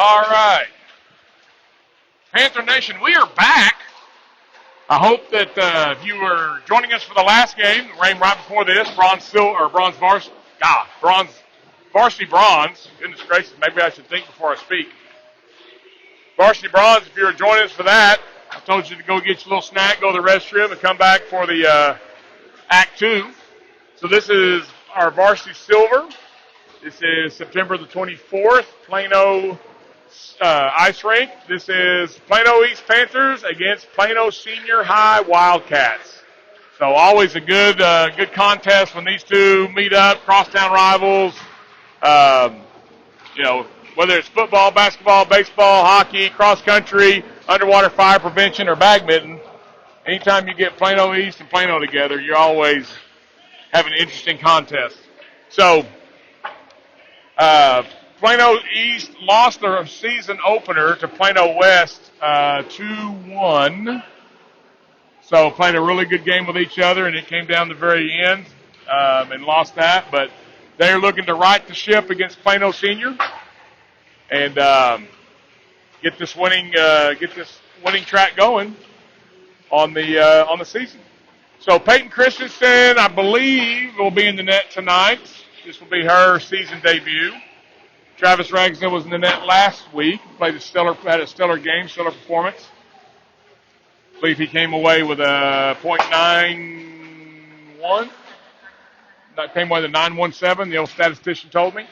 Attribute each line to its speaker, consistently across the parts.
Speaker 1: All right. Panther Nation, we are back. I hope that if you were joining us for the last game, ran right before this, Varsity Bronze. Goodness gracious, maybe I should think before I speak. Varsity Bronze, if you were joining us for that, I told you to go get your little snack, go to the restroom, and come back for the Act 2. So this is our Varsity Silver. This is September the 24th, Plano Ice Rink. This is Plano East Panthers against Plano Senior High Wildcats. So always a good contest when these two meet up, crosstown rivals. Whether it's football, basketball, baseball, hockey, cross country, underwater fire prevention, or badminton, anytime you get Plano East and Plano together, you always have an interesting contest. So Plano East lost their season opener to Plano West 2-1. So played a really good game with each other, and it came down the very end and lost that. But they're looking to right the ship against Plano Senior and get this winning track going on the season. So Peyton Christensen, I believe, will be in the net tonight. This will be her season debut. Travis Ragsdale was in the net last week. Had a stellar game, stellar performance. I believe he came away with a .91. That came away with a 917, the old statistician told me.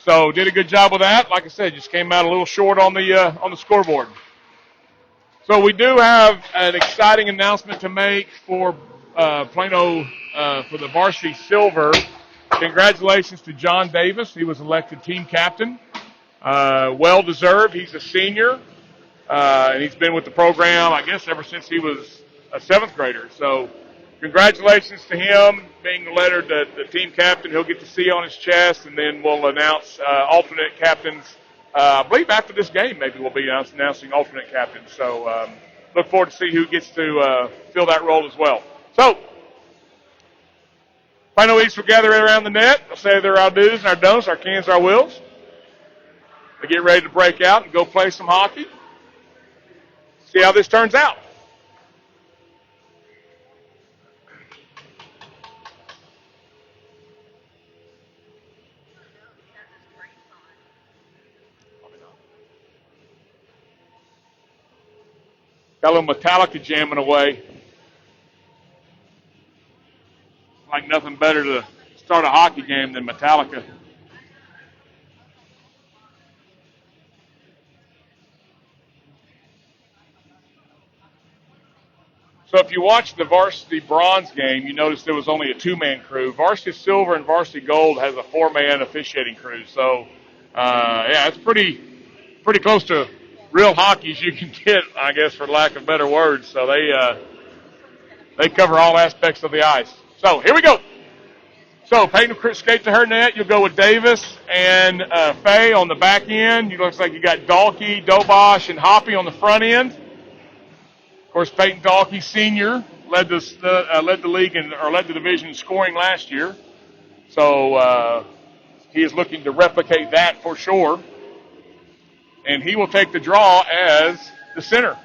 Speaker 1: So did a good job with that. Like I said, just came out a little short on the scoreboard. So we do have an exciting announcement to make for Plano for the Varsity Silver. Congratulations to John Davis. He was elected team captain. Well-deserved. He's a senior, and he's been with the program, I guess, ever since he was a 7th grader. So congratulations to him being lettered the team captain. He'll get the C on his chest, and then we'll announce alternate captains. I believe after this game maybe we'll be announcing alternate captains. So look forward to see who gets to fill that role as well. So Plano East will gather around the net. They'll say their our do's and our don'ts, our cans, our wills. They get ready to break out and go play some hockey. See how this turns out. Got a little Metallica jamming away. Like nothing better to start a hockey game than Metallica. So if you watch the Varsity Bronze game, you notice there was only a 2-man crew. Varsity Silver and Varsity Gold has a 4-man officiating crew. So, it's pretty close to real hockey as you can get, I guess, for lack of better words. So they cover all aspects of the ice. So here we go. So Peyton skates to her net. You'll go with Davis and Faye on the back end. It looks like you got Dalkey, Dobosh, and Hoppy on the front end. Of course, Peyton Dalkey, senior, led the league or led the division in scoring last year. So he is looking to replicate that for sure. And he will take the draw as the center.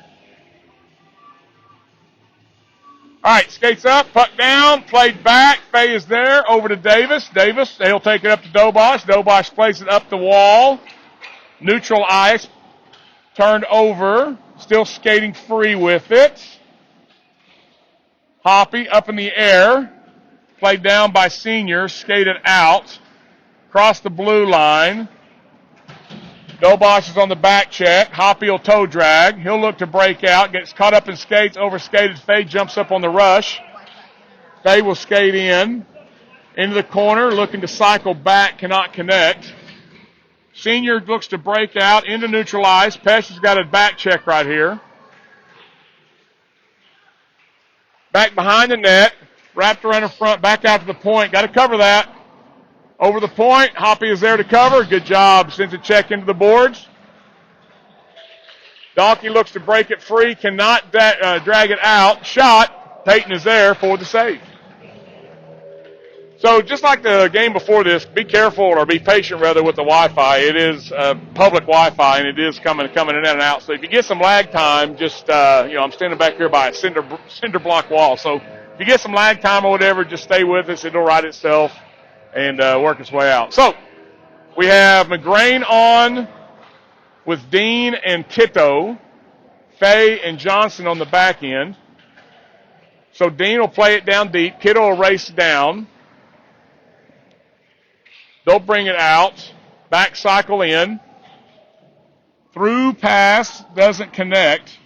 Speaker 1: All right, skates up, puck down, played back. Faye is there, over to Davis. Davis, he'll take it up to Dobosh. Dobosh plays it up the wall. Neutral ice, turned over, still skating free with it. Hoppy up in the air, played down by senior, skated out, across the blue line. Dobosh is on the back check. Hoppy will toe drag. He'll look to break out. Gets caught up in skates. Overskated. Faye jumps up on the rush. Faye will skate in. Into the corner. Looking to cycle back. Cannot connect. Senior looks to break out. Into neutral ice. Pesh has got a back check right here. Back behind the net. Wrapped around in front. Back out to the point. Got to cover that. Over the point, Hoppy is there to cover. Good job. Sends a check into the boards. Dalkey looks to break it free. Cannot drag it out. Shot. Peyton is there for the save. So just like the game before this, be careful or be patient rather with the Wi-Fi. It is public Wi-Fi and it is coming in and out. So if you get some lag time, just I'm standing back here by a cinder block wall. So if you get some lag time or whatever, just stay with us. It'll right itself and work its way out. So we have McGrain on with Dean and Tito, Fay and Johnson on the back end. So Dean will play it down deep. Kittle will race down. They'll bring it out. Back cycle in. Through pass. Doesn't connect.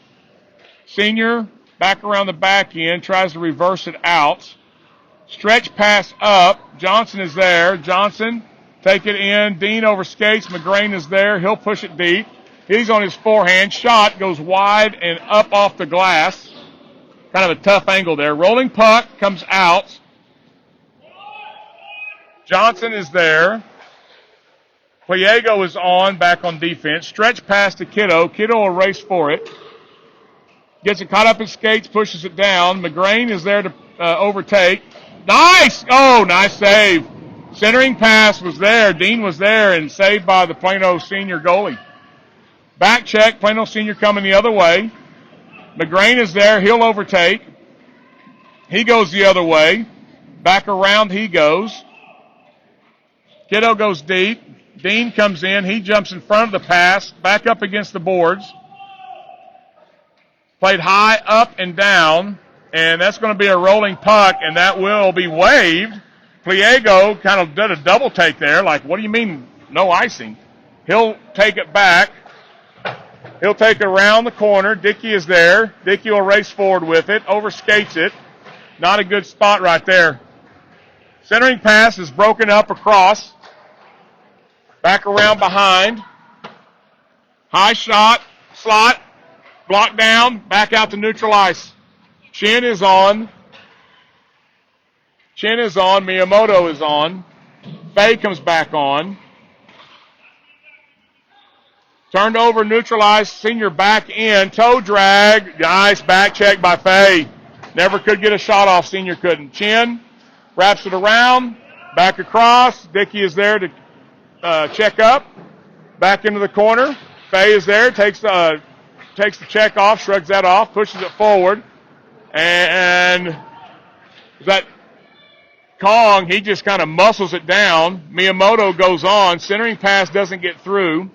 Speaker 1: Senior back around the back end. Tries to reverse it out. Stretch pass up. Johnson is there. Johnson, take it in. Dean over skates. McGrain is there. He'll push it deep. He's on his forehand. Shot goes wide and up off the glass. Kind of a tough angle there. Rolling puck comes out. Johnson is there. Pliego is on, back on defense. Stretch pass to Kiddo. Kiddo will race for it. Gets it caught up in skates, pushes it down. McGrain is there to overtake. Nice! Oh, nice save. Centering pass was there. Dean was there and saved by the Plano Senior goalie. Back check. Plano Senior coming the other way. McGrain is there. He'll overtake. He goes the other way. Back around he goes. Kiddo goes deep. Dean comes in. He jumps in front of the pass. Back up against the boards. Played high, up, and down. And that's going to be a rolling puck, and that will be waved. Pliego kind of did a double take there. Like, what do you mean no icing? He'll take it back. He'll take it around the corner. Dickey is there. Dickey will race forward with it. Overskates it. Not a good spot right there. Centering pass is broken up across. Back around behind. High shot. Slot. Blocked down. Back out to neutral ice. Chin is on. Miyamoto is on. Fay comes back on. Turned over, neutralized. Senior back in. Toe drag. Nice back check by Fay. Never could get a shot off. Senior couldn't. Chin wraps it around. Back across. Dickey is there to check up. Back into the corner. Fay is there. Takes the check off. Shrugs that off. Pushes it forward. And that Kong, he just kind of muscles it down. Miyamoto goes on. Centering pass doesn't get through.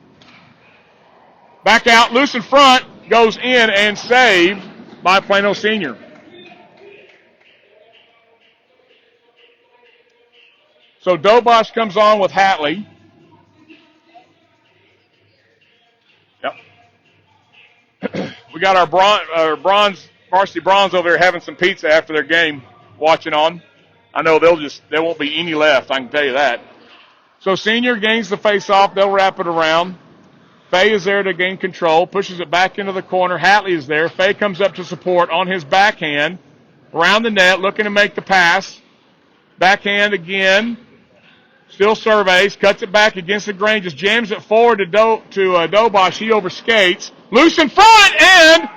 Speaker 1: Back out, loose in front, goes in and saved by Plano Senior. So Dobosh comes on with Hatley. Yep. We got our varsity bronze over there having some pizza after their game, watching on. I know there won't be any left, I can tell you that. So Senior gains the face-off, they'll wrap it around. Fay is there to gain control, pushes it back into the corner. Hatley is there. Fay comes up to support on his backhand. Around the net, looking to make the pass. Backhand again. Still surveys, cuts it back against the grain, just jams it forward to Dobosh. He overskates. Loose in front, and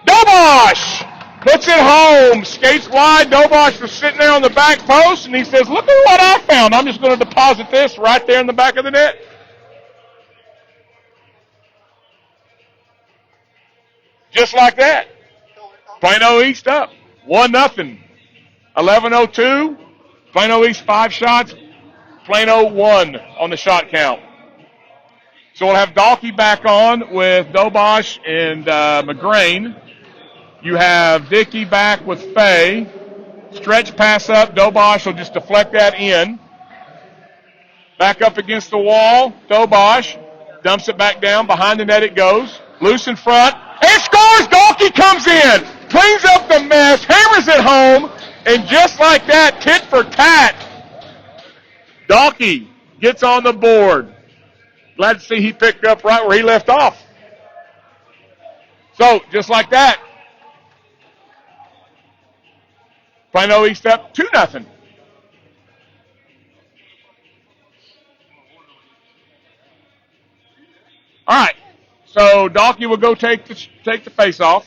Speaker 1: Dobosh puts it home. Skates wide. Dobosh was sitting there on the back post, and he says, look at what I found. I'm just going to deposit this right there in the back of the net. Just like that. Plano East up. 1-0. 11:02. Plano East 5 shots. Plano 1 on the shot count. So we'll have Dalkey back on with Dobosh and McGrain. You have Dickey back with Fay. Stretch pass up. Dobosh will just deflect that in. Back up against the wall. Dobosh dumps it back down. Behind the net it goes. Loose in front. And scores! Dalkey comes in. Cleans up the mess. Hammers it home. And just like that, tit for tat, Dalkey gets on the board. Glad to see he picked up right where he left off. So, just like that, Plano East up 2-0. All right. So Dalkey will go take the face off.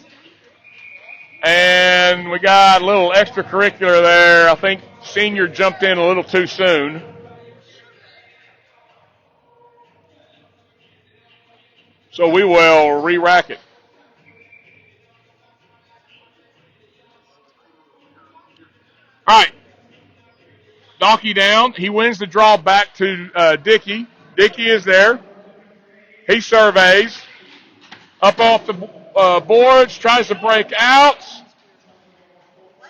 Speaker 1: And we got a little extracurricular there. I think Senior jumped in a little too soon. So we will re-rack it. All right. Donkey down. He wins the draw back to Dickey. Dickey is there. He surveys. Up off the boards. Tries to break out.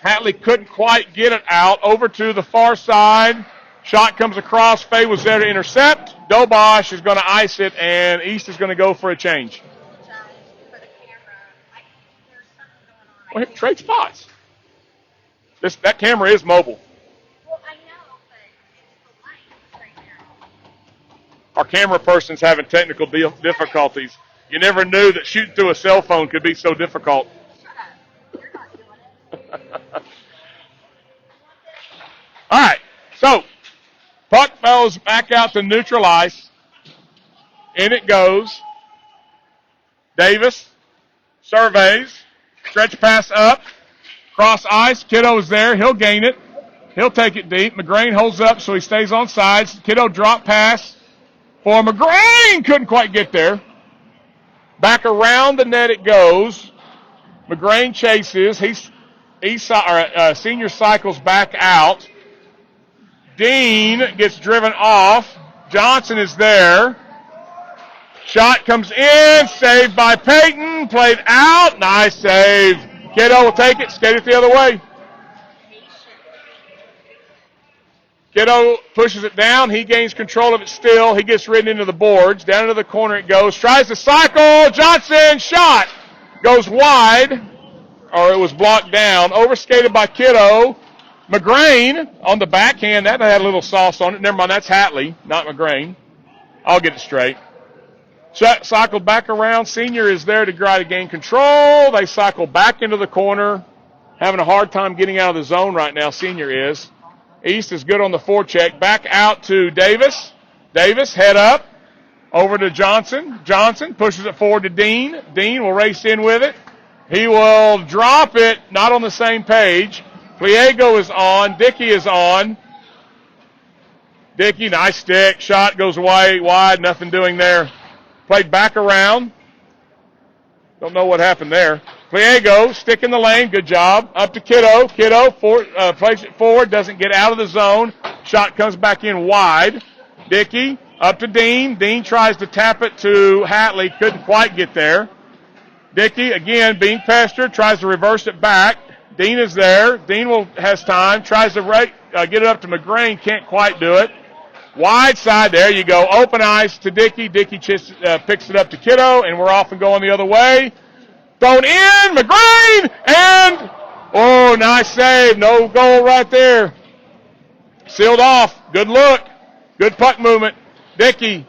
Speaker 1: Hatley couldn't quite get it out. Over to the far side. Shot comes across. Faye was there to intercept. Dobosh is going to ice it, and East is going to go for a change. Well, trade spots. That camera is mobile.
Speaker 2: Well, I know, but it's the light right now.
Speaker 1: Our camera person's having technical difficulties. You never knew that shooting through a cell phone could be so difficult.
Speaker 2: Shut up. You're not doing it.
Speaker 1: All right, so puck goes back out to neutral ice. In it goes. Davis surveys. Stretch pass up. Cross ice. Kiddo's there. He'll gain it. He'll take it deep. McGrain holds up so he stays on sides. Kiddo drop pass for McGrain. Couldn't quite get there. Back around the net it goes. McGrain chases. Senior cycles back out. Dean gets driven off. Johnson is there. Shot comes in. Saved by Peyton. Played out. Nice save. Kiddo will take it. Skate it the other way. Kiddo pushes it down. He gains control of it still. He gets ridden into the boards. Down into the corner it goes. Tries to cycle. Johnson. Shot. Goes wide. Or it was blocked down. Overskated by Kiddo. McGrain on the backhand. That had a little sauce on it. Never mind. That's Hatley, not McGrain. I'll get it straight. Cycle back around. Senior is there to try to gain control. They cycle back into the corner. Having a hard time getting out of the zone right now, Senior is. East is good on the forecheck. Back out to Davis. Davis, head up. Over to Johnson. Johnson pushes it forward to Dean. Dean will race in with it. He will drop it. Not on the same page. Pliego is on. Dickey is on. Dickey, nice stick. Shot goes away wide. Nothing doing there. Played back around. Don't know what happened there. Pliego, stick in the lane. Good job. Up to Kiddo. Kiddo plays it forward. Doesn't get out of the zone. Shot comes back in wide. Dickey, up to Dean. Dean tries to tap it to Hatley. Couldn't quite get there. Dickey, again, being pestered. Tries to reverse it back. Dean is there. Dean has time. Tries to get it up to McGrain. Can't quite do it. Wide side, there you go. Open ice to Dickey. Dickey picks it up to Kiddo, and we're off and going the other way. Thrown in, McGrain, and, oh, nice save. No goal right there. Sealed off. Good look. Good puck movement. Dickey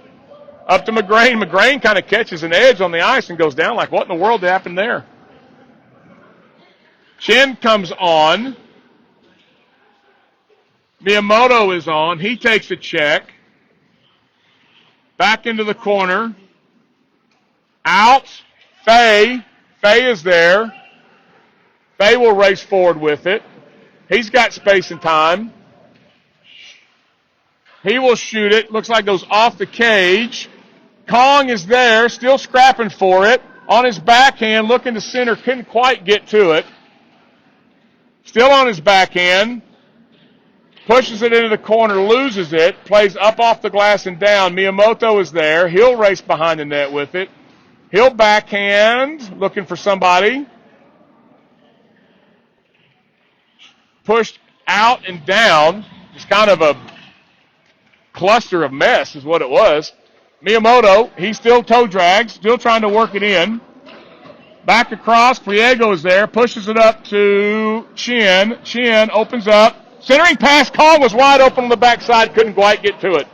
Speaker 1: up to McGrain. McGrain kind of catches an edge on the ice and goes down like, what in the world happened there? Chin comes on. Miyamoto is on. He takes a check. Back into the corner. Out. Faye. Faye is there. Faye will race forward with it. He's got space and time. He will shoot it. Looks like it goes off the cage. Kong is there, still scrapping for it. On his backhand, looking to center, couldn't quite get to it. Still on his backhand. Pushes it into the corner, loses it, plays up off the glass and down. Miyamoto is there. He'll race behind the net with it. He'll backhand, looking for somebody. Pushed out and down. It's kind of a cluster of mess is what it was. Miyamoto, he still toe drags, still trying to work it in. Back across, Pliego is there, pushes it up to Chin. Chin opens up. Centering pass, Kong was wide open on the backside, couldn't quite get to it.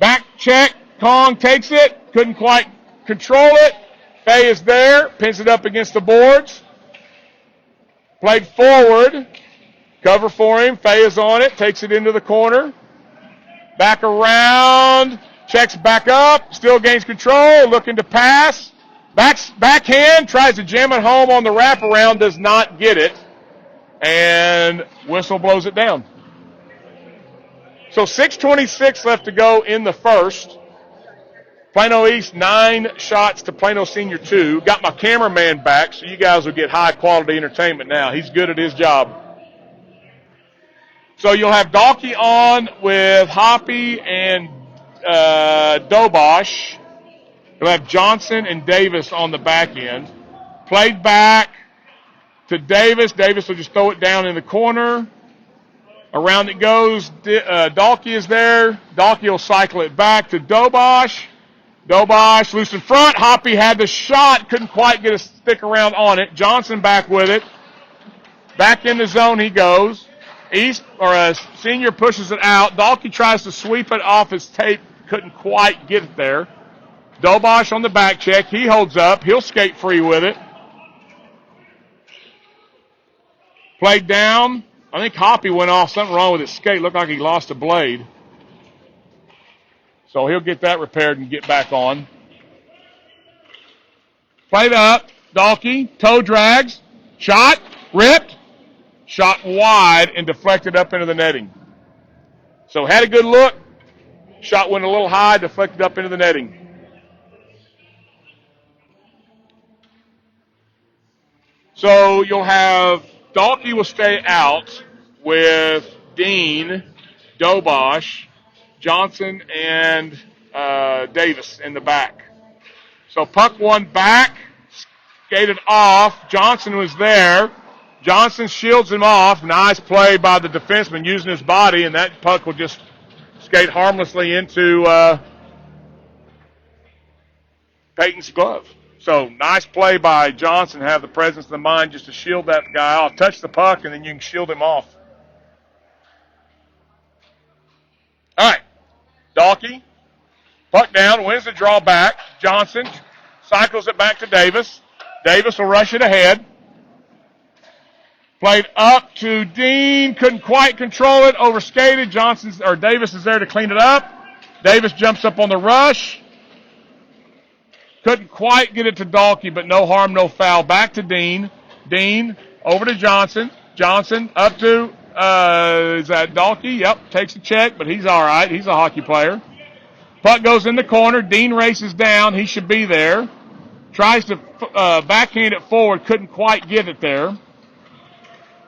Speaker 1: Back check, Kong takes it, couldn't quite control it. Faye is there, pins it up against the boards. Played forward, cover for him, Faye is on it, takes it into the corner. Back around, checks back up, still gains control, looking to pass. Backhand, tries to jam it home on the wraparound, does not get it. and whistle blows it down. So 6:26 left to go in the first. Plano East 9 shots to Plano Senior 2. Got my cameraman back, so you guys will get high quality entertainment now. He's good at his job. So you'll have Dalkey on with Hoppy and Dobosh. You'll have Johnson and Davis on the back end. Played back to Davis. Davis will just throw it down in the corner. Around it goes. Dalkey is there. Dalkey will cycle it back to Dobosh. Dobosh loose in front. Hoppy had the shot. Couldn't quite get a stick around on it. Johnson back with it. Back in the zone he goes. Senior pushes it out. Dalkey tries to sweep it off his tape. Couldn't quite get it there. Dobosh on the back check. He holds up. He'll skate free with it. Played down. I think Hoppy went off. Something wrong with his skate. Looked like he lost a blade. So he'll get that repaired and get back on. Played up. Dalkey. Toe drags. Shot. Ripped. Shot wide and deflected up into the netting. So had a good look. Shot went a little high. Deflected up into the netting. So you'll have Dalkey will stay out with Dean, Dobosh, Johnson, and Davis in the back. So puck one back, skated off. Johnson was there. Johnson shields him off. Nice play by the defenseman using his body, and that puck will just skate harmlessly into Peyton's glove. So nice play by Johnson, have the presence of the mind just to shield that guy off. Touch the puck, and then you can shield him off. All right. Dalkey, puck down, wins the draw back. Johnson cycles it back to Davis. Davis will rush it ahead. Played up to Dean, couldn't quite control it, overskated. Davis is there to clean it up. Davis jumps up on the rush. Couldn't quite get it to Dalkey, but no harm, no foul. Back to Dean. Dean over to Johnson. Johnson up to, is that Dalkey? Yep, takes a check, but he's all right. He's a hockey player. Puck goes in the corner. Dean races down. He should be there. Tries to backhand it forward. Couldn't quite get it there.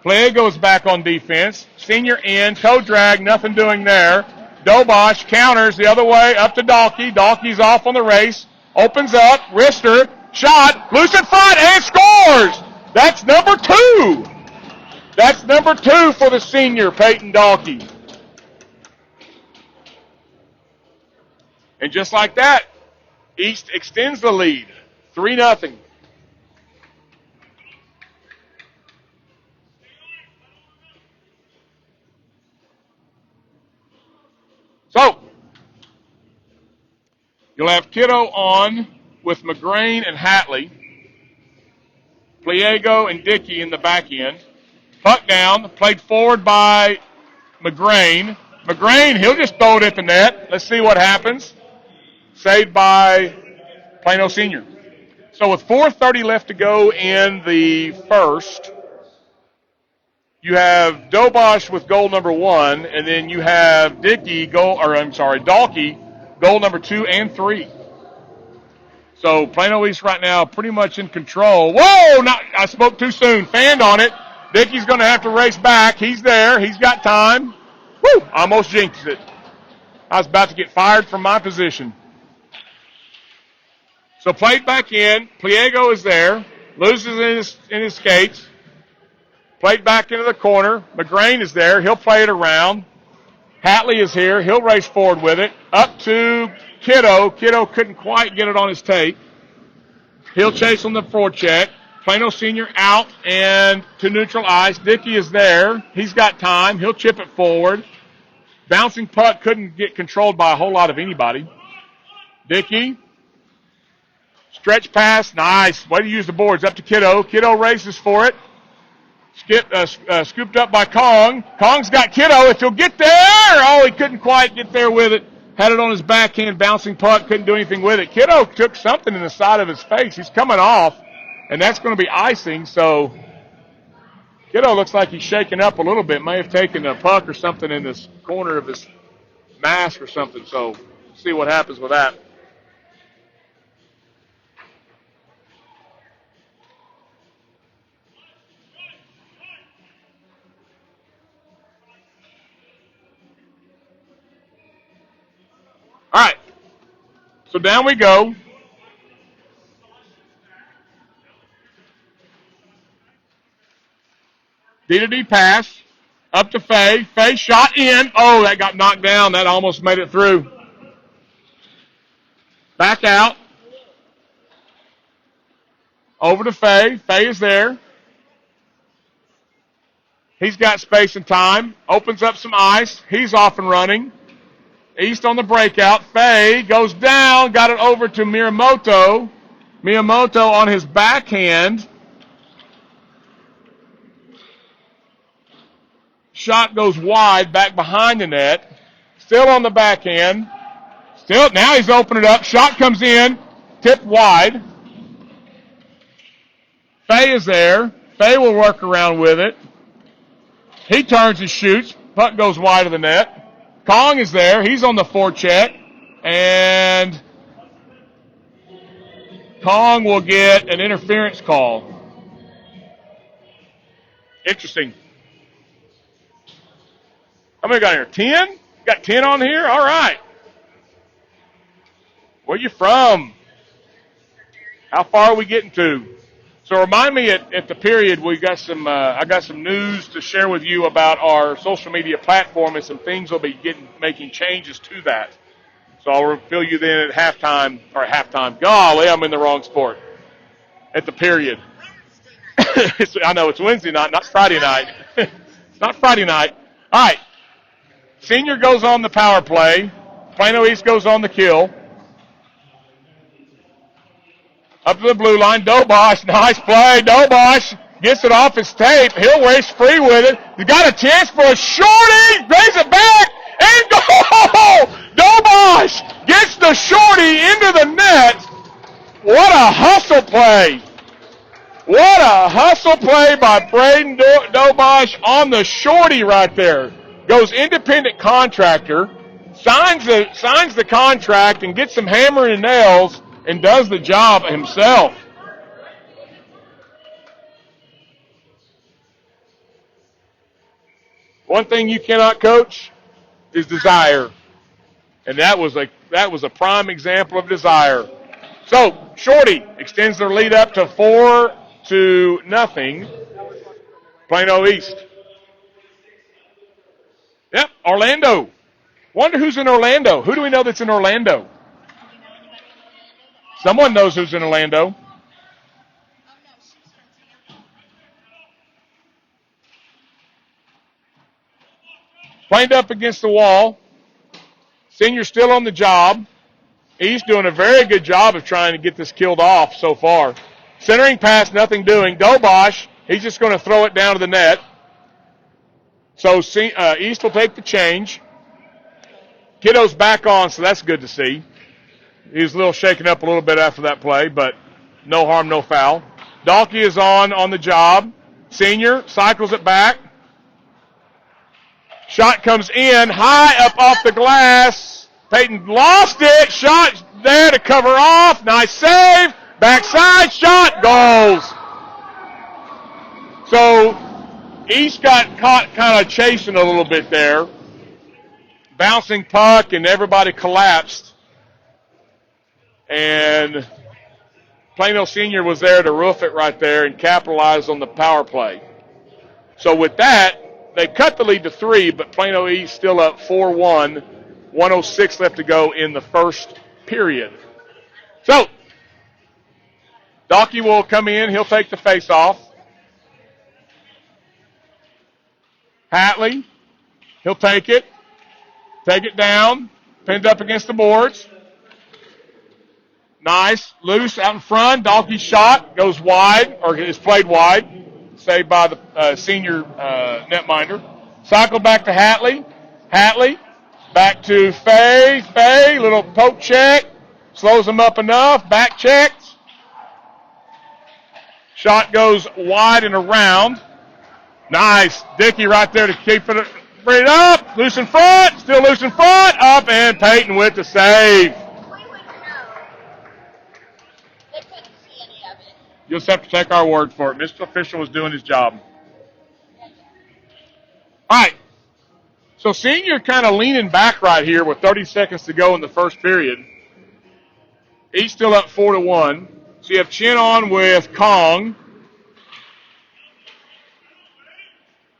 Speaker 1: Play goes back on defense. Senior in. Toe drag. Nothing doing there. Dobosh counters the other way up to Dalkey. Dalkey's off on the race. Opens up, wrister, shot, loose in front, and scores! That's number 2. That's number 2 for the senior, Peyton Dalkey. And just like that, East extends the lead, 3-0. So, you'll have Kiddo on with McGrain and Hatley. Pliego and Dickey in the back end. Puck down, played forward by McGrain. McGrain, he'll just throw it at the net. Let's see what happens. Saved by Plano Senior. So with 4:30 left to go in the first, you have Dobosh with goal number 1, and then you have Dalkey, goal number 2 and 3. So Plano East right now pretty much in control. Whoa! I spoke too soon. Fanned on it. Dickey's going to have to race back. He's there. He's got time. Woo! Almost jinxed it. I was about to get fired from my position. So played back in. Pliego is there. Loses in his skates. Played back into the corner. McGrain is there. He'll play it around. Hatley is here. He'll race forward with it. Up to Kiddo. Kiddo couldn't quite get it on his tape. He'll chase on the forecheck. Plano Senior out and to neutral ice. Dickey is there. He's got time. He'll chip it forward. Bouncing puck couldn't get controlled by a whole lot of anybody. Dickey. Stretch pass. Nice. Way to use the boards. Up to Kiddo. Kiddo races for it. Scooped up by Kong. Kong's got Kiddo. If he'll get there. Oh, he couldn't quite get there with it. Had it on his backhand. Bouncing puck. Couldn't do anything with it. Kiddo took something in the side of his face. He's coming off. And that's going to be icing. So Kiddo looks like he's shaking up a little bit. May have taken a puck or something in this corner of his mask or something. So see what happens with that. All right. So down we go. D-to-D pass. Up to Faye. Faye shot in. Oh, that got knocked down. That almost made it through. Back out. Over to Faye. Faye is there. He's got space and time. Opens up some ice. He's off and running. East on the breakout. Faye goes down. Got it over to Miyamoto. Miyamoto on his backhand. Shot goes wide, back behind the net. Still on the backhand. Still, now he's opened it up. Shot comes in. Tipped wide. Faye is there. Faye will work around with it. He turns and shoots. Puck goes wide of the net. Kong is there. He's on the forecheck. And Kong will get an interference call. Interesting. How many got here? 10? Got 10 on here? All right. Where you from? How far are we getting to? So remind me at the period we got some. I got some news to share with you about our social media platform and some things will be making changes to that. So I'll fill you then at halftime or at halftime. Golly, I'm in the wrong sport. At the period. I know it's Wednesday night, not Friday night. It's not Friday night. All right. Senior goes on the power play. Plano East goes on the kill. Up to the blue line. Dobosh, nice play. Dobosh gets it off his tape. He'll race free with it. He's got a chance for a shorty. Brings it back. And goal! Dobosh gets the shorty into the net. What a hustle play. What a hustle play by Braden Dobosh on the shorty right there. Goes independent contractor, signs the contract and gets some hammer and nails and does the job himself. One thing you cannot coach is desire. And that was a prime example of desire. So, Shorty extends their lead up to 4-0. Plano East. Yep, Orlando. Wonder who's in Orlando. Who do we know that's in Orlando? Someone knows who's in Orlando. Planed up against the wall. Senior still on the job. East doing a very good job of trying to get this killed off so far. Centering pass, nothing doing. Dobosh, he's just going to throw it down to the net. So East will take the change. Kiddo's back on, so that's good to see. He was a little shaken up a little bit after that play, but no harm, no foul. Dalkey is on the job. Senior cycles it back. Shot comes in, high up off the glass. Peyton lost it. Shot there to cover off. Nice save. Backside shot. Goals. So East got caught kind of chasing a little bit there. Bouncing puck, and everybody collapsed. And Plano Senior was there to roof it right there and capitalize on the power play. So with that, they cut the lead to 3, but Plano East still up 4-1. 1:06 left to go in the first period. So, Dalkey will come in. He'll take the face-off. Hatley, he'll take it. Take it down. Pinned up against the boards. Nice. Loose out in front. Dalkey's shot goes wide, or is played wide. Saved by the senior netminder. Cycle back to Hatley. Hatley. Back to Faye. Faye, little poke check. Slows him up enough. Back checks. Shot goes wide and around. Nice. Dickey right there to keep it, bring it up. Loose in front. Still loose in front. Up, and Peyton with the save.
Speaker 2: We wouldn't know. They couldn't see any of it.
Speaker 1: You'll just have to take our word for it. Mr. Official was doing his job. All right. So Senior kind of leaning back right here with 30 seconds to go in the first period. He's still up 4-1. So you have Chin on with Kong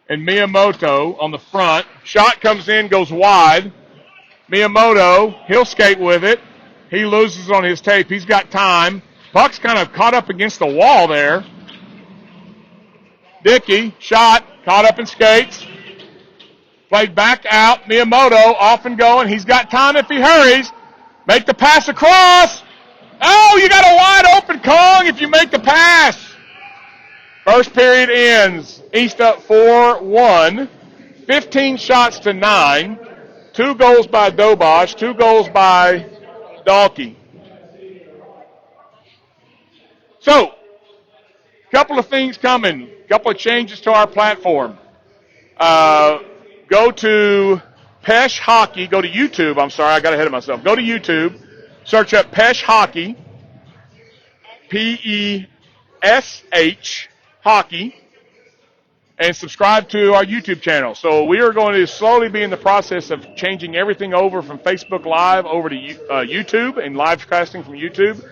Speaker 1: and Miyamoto on the front. Shot comes in, goes wide. Miyamoto, he'll skate with it. He loses on his tape. He's got time. Puck's kind of caught up against the wall there. Dickey, shot, caught up in skates. Played back out. Miyamoto off and going. He's got time if he hurries. Make the pass across. Oh, you got a wide open Kong if you make the pass. First period ends. East up 4-1. 15 shots to 9. 2 goals by Dobosh. 2 goals by Dalkey. So, a couple of things coming. A couple of changes to our platform. Go to Pesh Hockey. Go to YouTube. I'm sorry, I got ahead of myself. Go to YouTube. Search up Pesh Hockey. Pesh Hockey. And subscribe to our YouTube channel. So we are going to slowly be in the process of changing everything over from Facebook Live over to YouTube and live casting from YouTube.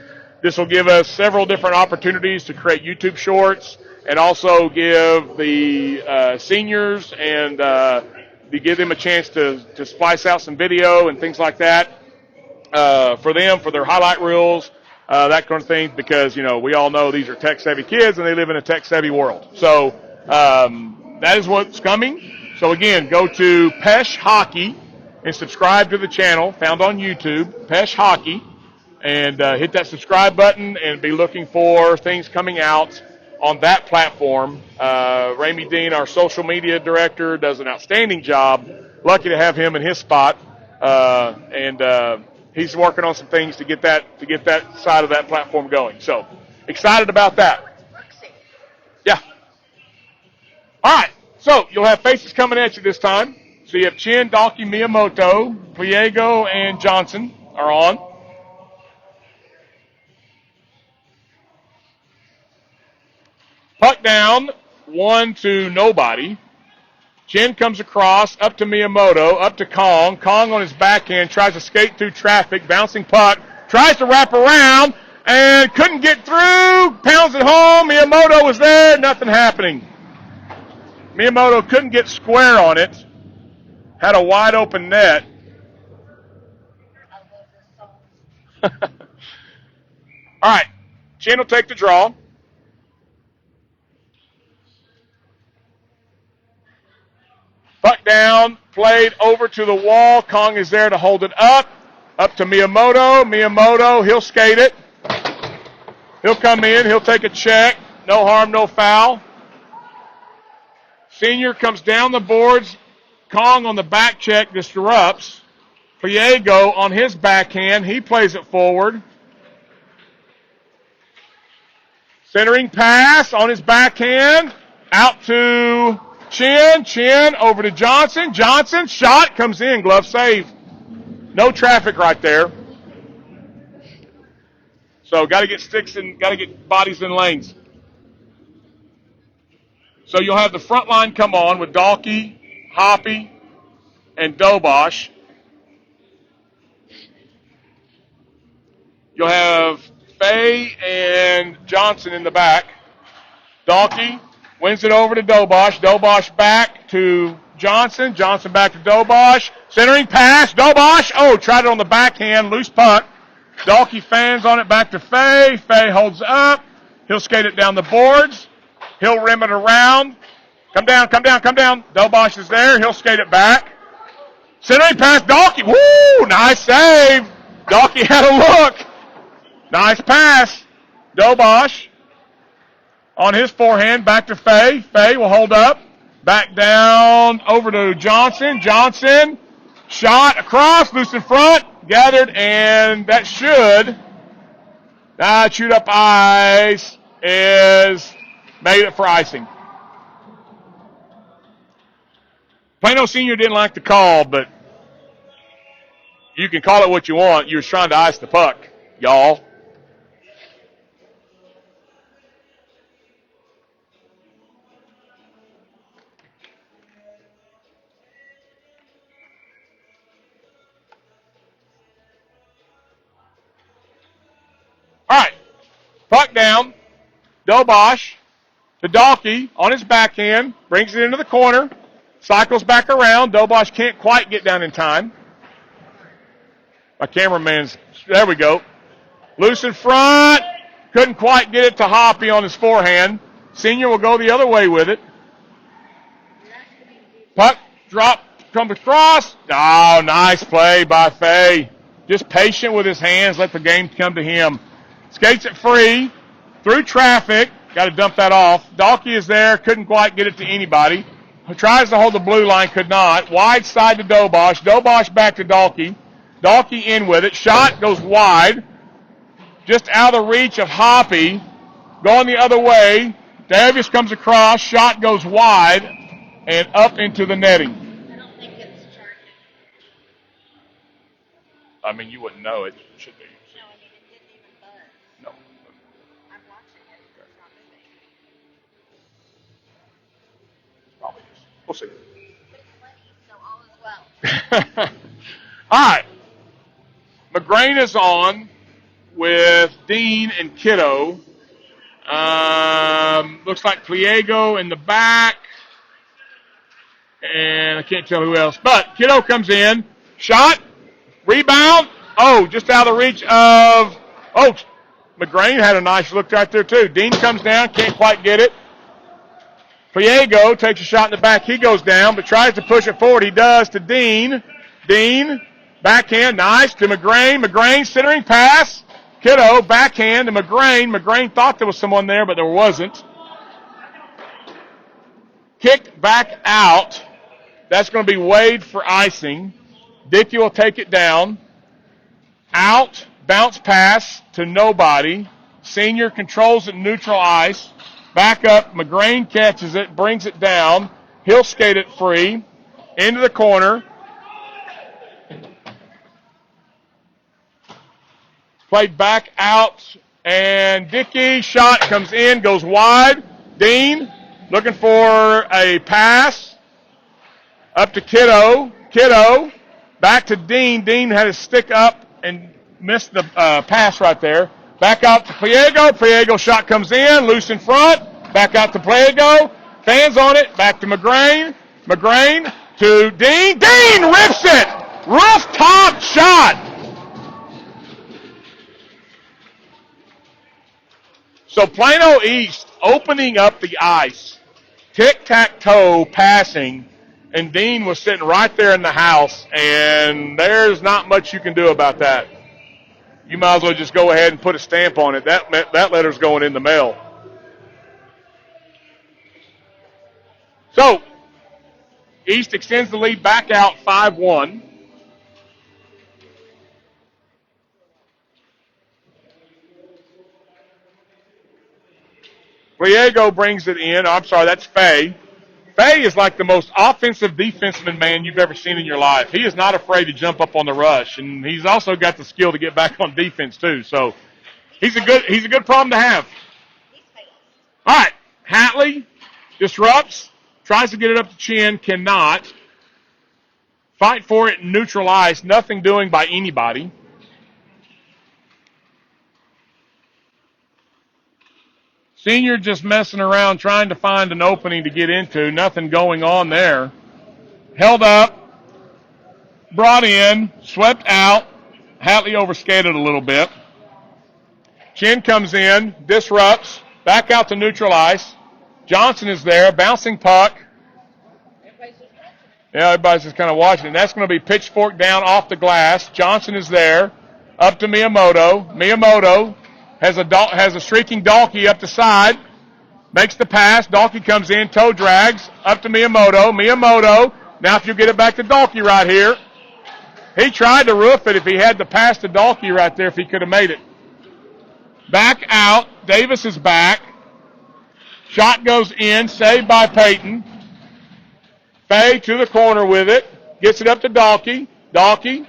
Speaker 1: This will give us several different opportunities to create YouTube shorts and also give the seniors and to give them a chance to splice out some video and things like that for them, for their highlight reels, that kind of thing, because, you know, we all know these are tech-savvy kids and they live in a tech-savvy world. So that is what's coming. So, again, go to Pesh Hockey and subscribe to the channel found on YouTube, Pesh Hockey, and hit that subscribe button and be looking for things coming out on that platform. Ramey Dean, our social media director, does an outstanding job. Lucky to have him in his spot, and he's working on some things to get that side of that platform going. So excited about that. Yeah. All right. So you'll have faces coming at you this time. So you have Chin, Dalkey, Miyamoto, Pliego, and Johnson are on. Puck down, 1-0. Chin comes across, up to Miyamoto, up to Kong. Kong on his backhand, tries to skate through traffic, bouncing puck, tries to wrap around, and couldn't get through, pounds it home. Miyamoto was there, nothing happening. Miyamoto couldn't get square on it, had a wide open net. All right, Chin will take the draw. Puck down, played over to the wall. Kong is there to hold it up. Up to Miyamoto. Miyamoto, he'll skate it. He'll come in. He'll take a check. No harm, no foul. Senior comes down the boards. Kong on the back check disrupts. Pliego on his backhand. He plays it forward. Centering pass on his backhand. Out to Chin over to Johnson. Johnson, shot, comes in, glove save. No traffic right there. So got to get sticks and got to get bodies in lanes. So you'll have the front line come on with Dalkey, Hoppy, and Dobosh. You'll have Fay and Johnson in the back. Dalkey wins it over to Dobosh. Dobosh back to Johnson. Johnson back to Dobosh. Centering pass. Dobosh. Oh, tried it on the backhand. Loose puck. Dalkey fans on it back to Fay. Fay holds up. He'll skate it down the boards. He'll rim it around. Come down. Dobosh is there. He'll skate it back. Centering pass. Dalkey. Woo! Nice save. Dalkey had a look. Nice pass. Dobosh on his forehand, back to Fay. Fay will hold up. Back down over to Johnson. Johnson, shot across, loose in front, gathered, and that should chewed up ice is made it for icing. Plano Senior didn't like the call, but you can call it what you want. You were trying to ice the puck, y'all. All right, puck down. Dobosh to Dalkey on his backhand, brings it into the corner, cycles back around. Dobosh can't quite get down in time. My cameraman's, there we go. Loose in front, couldn't quite get it to Hoppy on his forehand. Senior will go the other way with it. Puck drop, comes across. Oh, nice play by Fay. Just patient with his hands, let the game come to him. Skates it free, through traffic. Got to dump that off. Dalkey is there, couldn't quite get it to anybody. Tries to hold the blue line, could not. Wide side to Dobosh. Dobosh back to Dalkey. Dalkey in with it. Shot goes wide. Just out of the reach of Hoppy. Going the other way. Davis comes across. Shot goes wide and up into the netting.
Speaker 2: I don't think it's charging.
Speaker 1: I mean, you wouldn't know it. It should be.
Speaker 2: No, I mean, it didn't even buzz.
Speaker 1: No.
Speaker 2: I'm watching it. It's not moving.
Speaker 1: Probably is. We'll see.
Speaker 2: But it's money, so all is well.
Speaker 1: All right. McGrain is on with Dean and Kiddo. Looks like Pliego in the back. And I can't tell who else. But Kiddo comes in. Shot. Rebound. Oh, just out of the reach of... Oh, McGrain had a nice look right there, too. Dean comes down. Can't quite get it. Pliego takes a shot in the back. He goes down, but tries to push it forward. He does to Dean. Dean, backhand, nice to McGrain. McGrain, centering pass. Kiddo, backhand to McGrain. McGrain thought there was someone there, but there wasn't. Kicked back out. That's going to be Wade for icing. Dickey will take it down. Out, bounce pass to nobody. Senior controls it neutral ice. Back up, McGrain catches it, brings it down. He'll skate it free. Into the corner. Played back out, and Dickey, shot comes in, goes wide. Dean looking for a pass. Up to Kiddo. Kiddo back to Dean. Dean had his stick up and missed the pass right there. Back out to Pliego. Pliego shot comes in, loose in front. Back out to Pliego. Fans on it. Back to McGrain. McGrain to Dean. Dean rips it. Rooftop shot. So Plano East opening up the ice. Tic-tac-toe passing. And Dean was sitting right there in the house. And there's not much you can do about that. You might as well just go ahead and put a stamp on it. That letter's going in the mail. So, East extends the lead back out 5-1. Pliego brings it in. I'm sorry, that's Fay. Fay is like the most offensive defenseman man you've ever seen in your life. He is not afraid to jump up on the rush, and he's also got the skill to get back on defense too. So he's a good problem to have. All right, Hatley disrupts, tries to get it up to Chin, cannot. Fight for it, neutral ice, nothing doing by anybody. Senior just messing around trying to find an opening to get into. Nothing going on there. Held up. Brought in. Swept out. Hatley overskated a little bit. Chin comes in. Disrupts. Back out to neutral ice. Johnson is there. Bouncing puck. Yeah, everybody's just kind of watching. And that's going to be pitchfork down off the glass. Johnson is there. Up to Miyamoto. Miyamoto has a streaking Dalkey up the side. Makes the pass. Dalkey comes in. Toe drags. Up to Miyamoto. Miyamoto. Now if you get it back to Dalkey right here. He tried to roof it if he had the pass to Dalkey right there if he could have made it. Back out. Davis is back. Shot goes in. Saved by Peyton. Fay to the corner with it. Gets it up to Dalkey. Dalkey.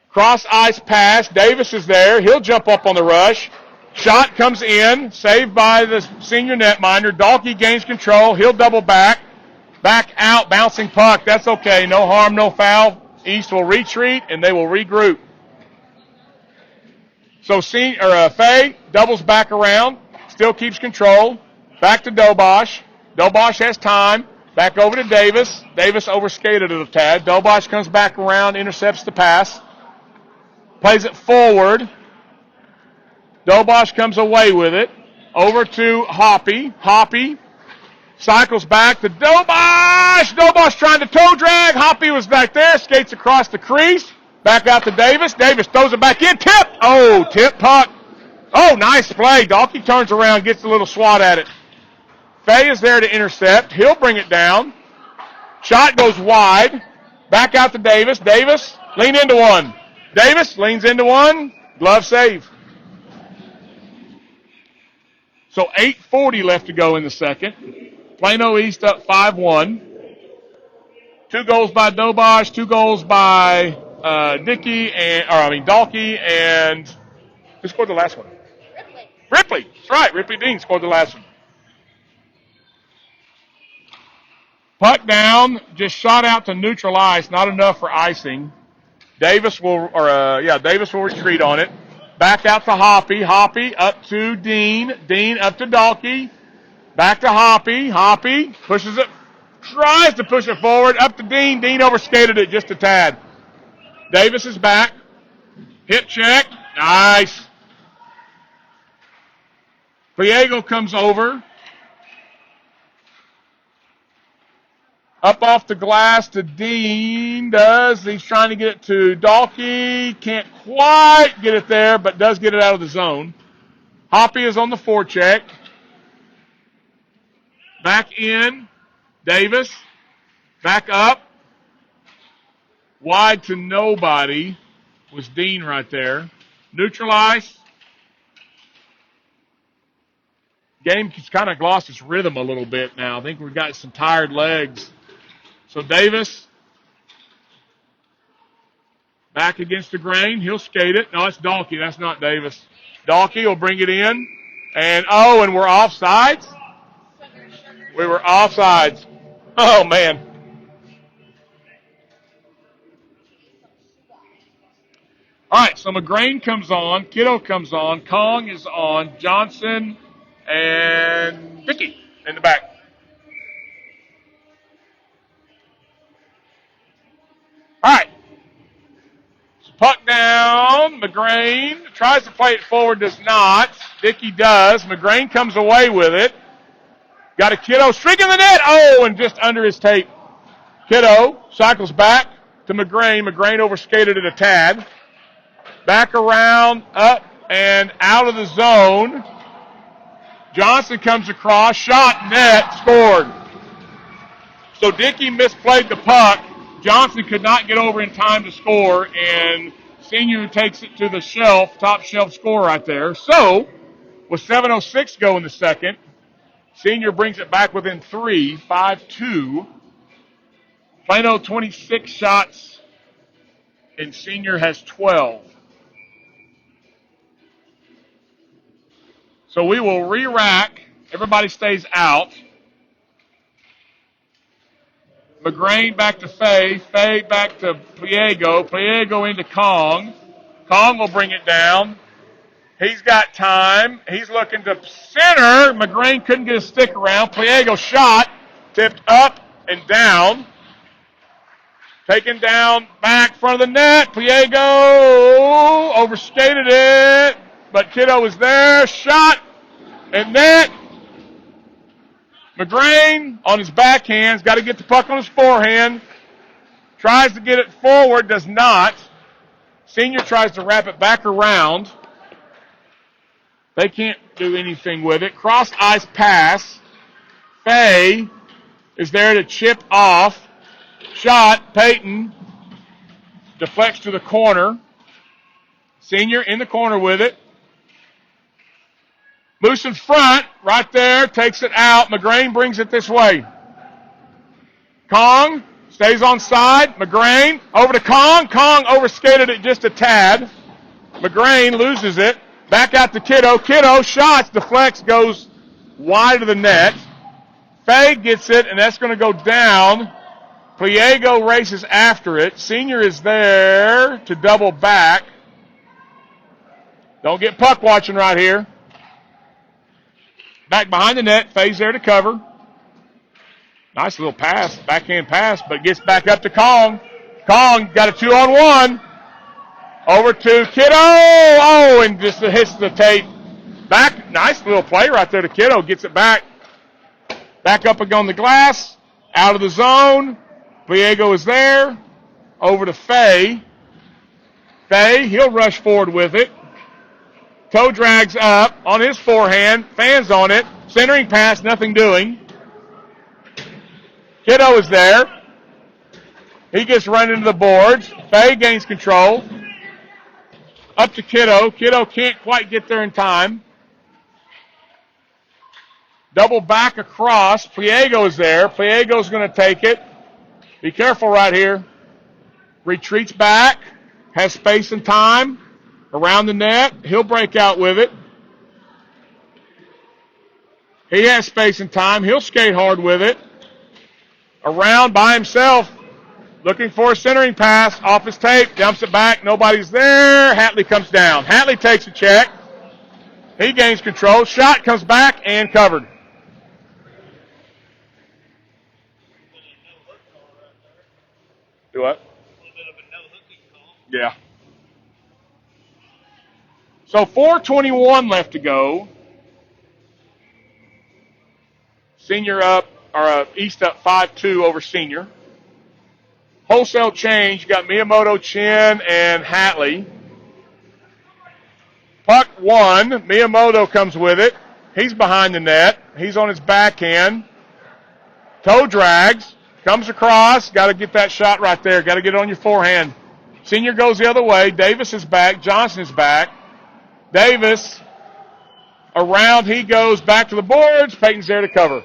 Speaker 1: Cross ice pass. Davis is there. He'll jump up on the rush. Shot comes in. Saved by the senior netminder. Dalkey gains control. He'll double back. Back out. Bouncing puck. That's okay. No harm, no foul. East will retreat, and they will regroup. So Fay doubles back around. Still keeps control. Back to Dobosh. Dobosh has time. Back over to Davis. Davis overskated it a tad. Dobosh comes back around, intercepts the pass. Plays it forward. Dobosh comes away with it. Over to Hoppy. Hoppy cycles back to Dobosh. Dobosh trying to toe drag. Hoppy was back there. Skates across the crease. Back out to Davis. Davis throws it back in. Tip. Oh, tip puck. Oh, nice play. Dalkey turns around, gets a little swat at it. Fay is there to intercept. He'll bring it down. Shot goes wide. Back out to Davis. Davis, lean into one. Davis leans into one. Glove save. So 8:40 left to go in the second. Plano East up 5-1. 2 goals by Dobosh, 2 goals by Dalkey, and who scored the last one? Ripley. That's right. Ripley Dean scored the last one. Puck down, just shot out to neutral ice, not enough for icing. Davis will retreat on it. Back out to Hoppy. Hoppy up to Dean. Dean up to Dalkey. Back to Hoppy. Hoppy pushes it, tries to push it forward. Up to Dean. Dean overskated it just a tad. Davis is back. Hip check. Nice. Pliego comes over. Up off the glass to Dean. He's trying to get it to Dalkey. Can't quite get it there, but does get it out of the zone. Hoppy is on the forecheck. Back in. Davis. Back up. Wide to nobody was Dean right there. Neutral ice. Game's kind of lost its rhythm a little bit now. I think we've got some tired legs. So Davis back against the grain. He'll skate it. No, it's Dalkey. That's not Davis. Dalkey will bring it in. And we're offsides? We were offsides. Oh, man. All right, so McGrain comes on. Kiddo comes on. Kong is on. Johnson and Dickey in the back. All right. So puck down. McGrain tries to play it forward, does not. Dickey does. McGrain comes away with it. Got a Kiddo streaking the net. Oh, and just under his tape. Kiddo cycles back to McGrain. McGrain overskated it a tad. Back around, up, and out of the zone. Johnson comes across. Shot, net, scored. So Dickey misplayed the puck. Johnson could not get over in time to score, and Senior takes it to the shelf, top shelf score right there. So, with 7:06 go in the second, Senior brings it back within 3, 5-2. Plano 26 shots, and Senior has 12. So we will re-rack. Everybody stays out. McGrain back to Fay. Fay back to Pliego. Pliego into Kong. Kong will bring it down. He's got time. He's looking to center. McGrain couldn't get a stick around. Pliego shot. Tipped up and down. Taken down back front of the net. Pliego overskated it. But Kiddo was there. Shot and net. McGrain on his backhand's got to get the puck on his forehand. Tries to get it forward, does not. Senior tries to wrap it back around. They can't do anything with it. Cross ice pass. Fay is there to chip off. Shot. Peyton deflects to the corner. Senior in the corner with it. Moose in front, right there, takes it out. McGrain brings it this way. Kong stays on side. McGrain over to Kong. Kong overskated it just a tad. McGrain loses it. Back out to Kiddo. Kiddo shots. Deflects, goes wide of the net. Fay gets it, and that's going to go down. Pliego races after it. Senior is there to double back. Don't get puck watching right here. Back behind the net. Fay's there to cover. Nice little pass, backhand pass, but gets back up to Kong. Kong got a 2-on-1. Over to Kiddo. Oh, and just hits the tape. Back, nice little play right there to Kiddo. Gets it back. Back up on the glass. Out of the zone. Pliego is there. Over to Fay. Fay, he'll rush forward with it. Toe drags up on his forehand. Fans on it. Centering pass, nothing doing. Kiddo is there. He gets run into the boards. Fay gains control. Up to Kiddo. Kiddo can't quite get there in time. Double back across. Pliego is there. Pliego's going to take it. Be careful right here. Retreats back. Has space and time. Around the net. He'll break out with it. He has space and time. He'll skate hard with it. Around by himself. Looking for a centering pass. Off his tape. Dumps it back. Nobody's there. Hatley comes down. Hatley takes a check. He gains control. Shot comes back and covered. Do what? Yeah. So 4:21 left to go. Senior up, or East up 5-2 over Senior. Wholesale change, got Miyamoto, Chin, and Hatley. Puck one, Miyamoto comes with it. He's behind the net. He's on his backhand. Toe drags, comes across. Got to get that shot right there. Got to get it on your forehand. Senior goes the other way. Davis is back. Johnson is back. Davis, around he goes back to the boards. Peyton's there to cover.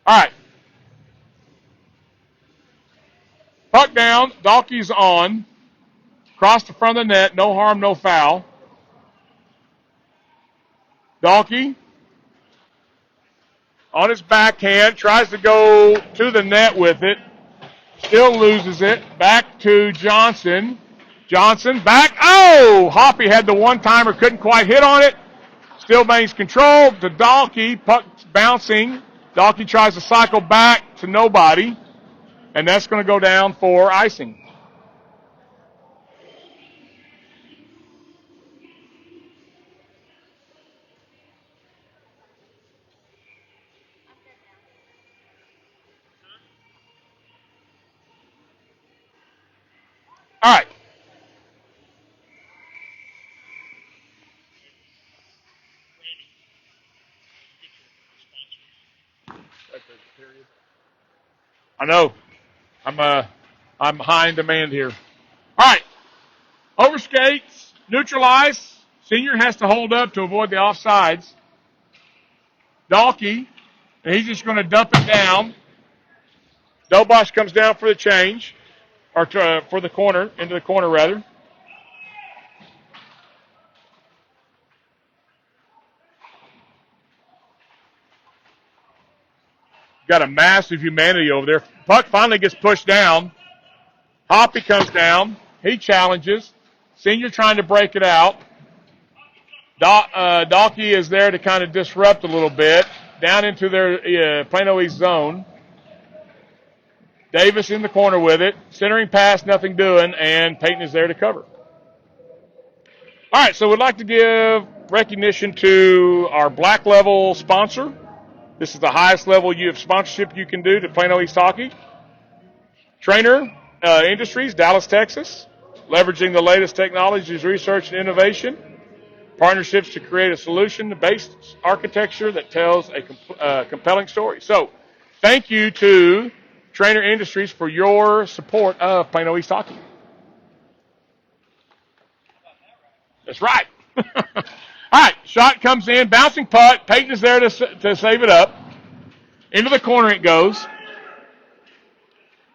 Speaker 1: All right. Puck down. Dalkey's on. Across the front of the net. No harm, no foul. Dalkey on his backhand. Tries to go to the net with it. Still loses it. Back to Johnson. Johnson back. Oh! Hoppy had the one-timer. Couldn't quite hit on it. Still maintains control to Dalkey. Puck bouncing. Dalkey tries to cycle back to nobody, and that's going to go down for icing. All right. I know. I'm high in demand here. All right. Overskates, neutralize. Senior has to hold up to avoid the offsides. Dalkey, and he's just going to dump it down. Dobosh comes down for the change, or for the corner, into the corner rather. Got a massive humanity over there. Puck finally gets pushed down. Hoppy comes down. He challenges. Senior trying to break it out. Dalkey is there to kind of disrupt a little bit. Down into their Plano East zone. Davis in the corner with it. Centering pass, nothing doing, and Peyton is there to cover. All right, so we'd like to give recognition to our black level sponsor. This is the highest level of sponsorship you can do to Plano East Hockey. Trainer Industries, Dallas, Texas, leveraging the latest technologies, research, and innovation. Partnerships to create a solution-based architecture that tells a compelling story. So, thank you to Trainer Industries for your support of Plano East Hockey. That's right. All right, shot comes in, bouncing puck. Peyton is there to save it up. Into the corner it goes.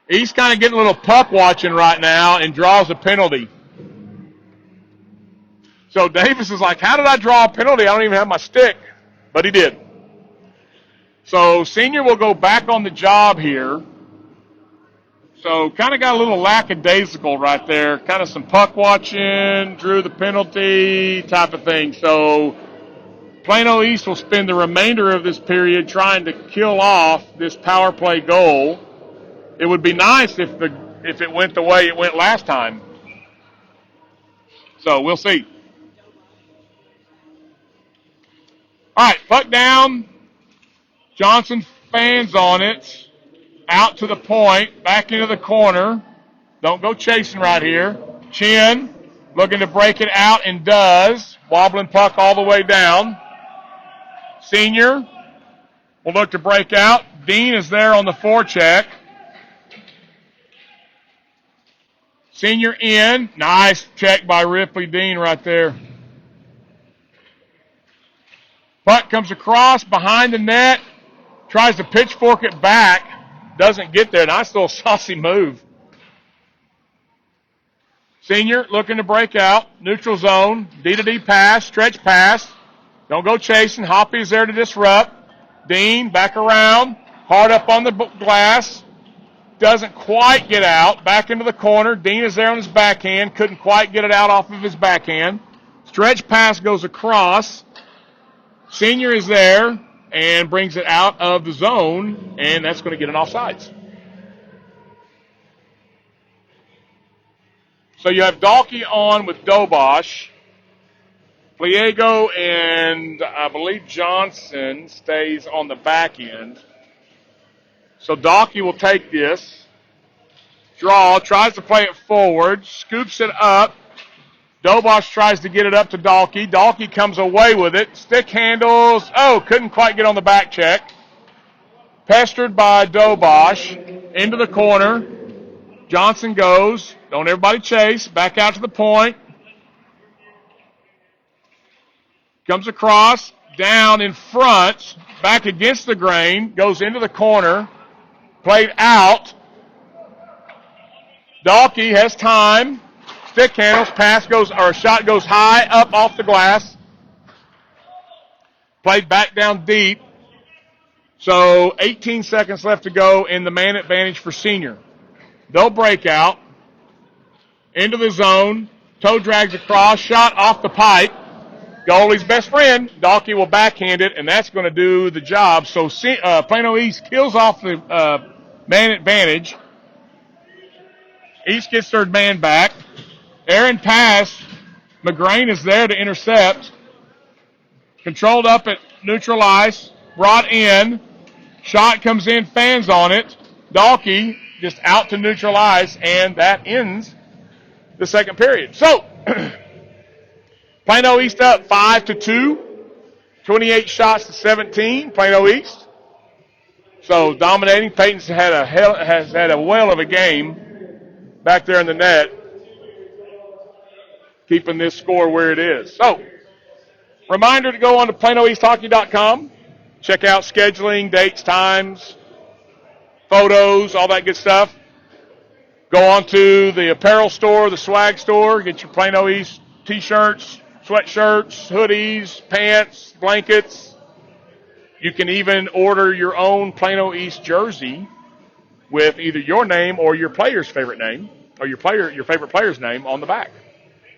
Speaker 1: He's kind of getting a little puck watching right now and draws a penalty. So Davis is like, how did I draw a penalty? I don't even have my stick. But he did. So Senior will go back on the job here. So kind of got a little lackadaisical right there. Kind of some puck watching, drew the penalty type of thing. So Plano East will spend the remainder of this period trying to kill off this power play goal. It would be nice if it went the way it went last time. So we'll see. All right, puck down. Johnson fans on it. Out to the point. Back into the corner. Don't go chasing right here. Chin looking to break it out and does. Wobbling puck all the way down. Senior will look to break out. Dean is there on the forecheck. Senior in. Nice check by Ripley Dean right there. Puck comes across behind the net. Tries to pitchfork it back. Doesn't get there. Nice little saucy move. Senior looking to break out. Neutral zone. D-to-D pass. Stretch pass. Don't go chasing. Hoppy's there to disrupt. Dean back around. Hard up on the glass. Doesn't quite get out. Back into the corner. Dean is there on his backhand. Couldn't quite get it out off of his backhand. Stretch pass goes across. Senior is there and brings it out of the zone, and that's going to get an offsides. So you have Dalkey on with Dobosh. Pliego and I believe Johnson stays on the back end. So Dalkey will take this. Draw, tries to play it forward, scoops it up. Dobosh tries to get it up to Dalkey. Dalkey comes away with it. Stick handles. Oh, couldn't quite get on the back check. Pestered by Dobosh. Into the corner. Johnson goes. Don't everybody chase. Back out to the point. Comes across. Down in front. Back against the grain. Goes into the corner. Played out. Dalkey has time. Stick handles, shot goes high, up off the glass. Played back down deep. So 18 seconds left to go in the man advantage for Senior. They'll break out. Into the zone. Toe drags across, shot off the pipe. Goalie's best friend. Dalkey will backhand it, and that's going to do the job. So Plano East kills off the man advantage. East gets third man back. Aaron pass. McGrain is there to intercept. Controlled up at neutral ice. Brought in. Shot comes in. Fans on it. Dalkey just out to neutral ice. And that ends the second period. So, Plano East up 5-2. 28 shots to 17. Plano East. So, dominating. Peyton's has had a whale of a game back there in the net, keeping this score where it is. So, reminder to go on to PlanoEastHockey.com. Check out scheduling, dates, times, photos, all that good stuff. Go on to the apparel store, the swag store. Get your Plano East t-shirts, sweatshirts, hoodies, pants, blankets. You can even order your own Plano East jersey with either your name or your player's favorite name, or your favorite player's name on the back.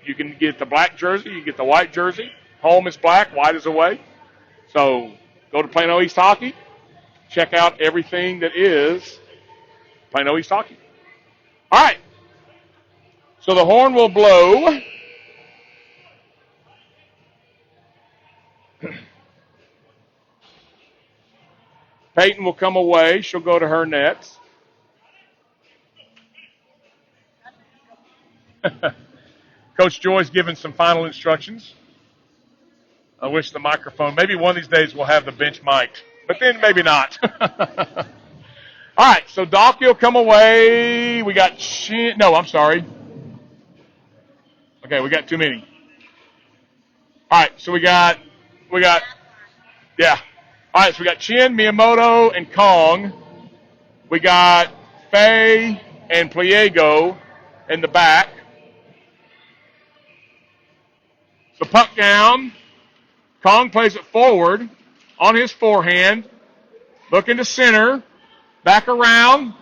Speaker 1: You can get the black jersey, you get the white jersey. Home is black, white is away. So go to Plano East Hockey. Check out everything that is Plano East Hockey. All right. So the horn will blow. Peyton will come away. She'll go to her nets. Coach Joy's giving some final instructions. I wish the microphone, maybe one of these days we'll have the bench mic, but then maybe not. All right, so Dalkey will come away. We got no, I'm sorry. Okay, we got too many. All right, so we got, yeah. All right, so we got Chin, Miyamoto, and Kong. We got Faye and Pliego in the back. So puck down. Kong plays it forward on his forehand. Looking to center. Back around.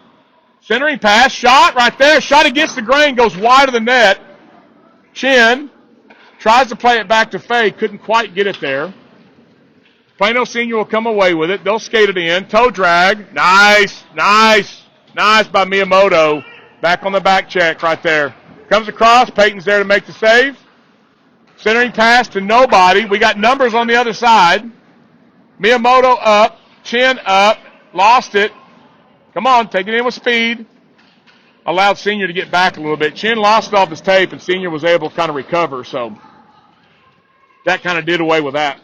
Speaker 1: Centering pass. Shot right there. Shot against the grain. Goes wide of the net. Chin tries to play it back to Faye. Couldn't quite get it there. Plano Senior will come away with it. They'll skate it in. Toe drag. Nice by Miyamoto. Back on the back check right there. Comes across. Peyton's there to make the save. Centering pass to nobody. We got numbers on the other side. Miyamoto up. Chin up. Lost it. Come on, take it in with speed. Allowed Senior to get back a little bit. Chin lost it off his tape, and Senior was able to kind of recover, so that kind of did away with that.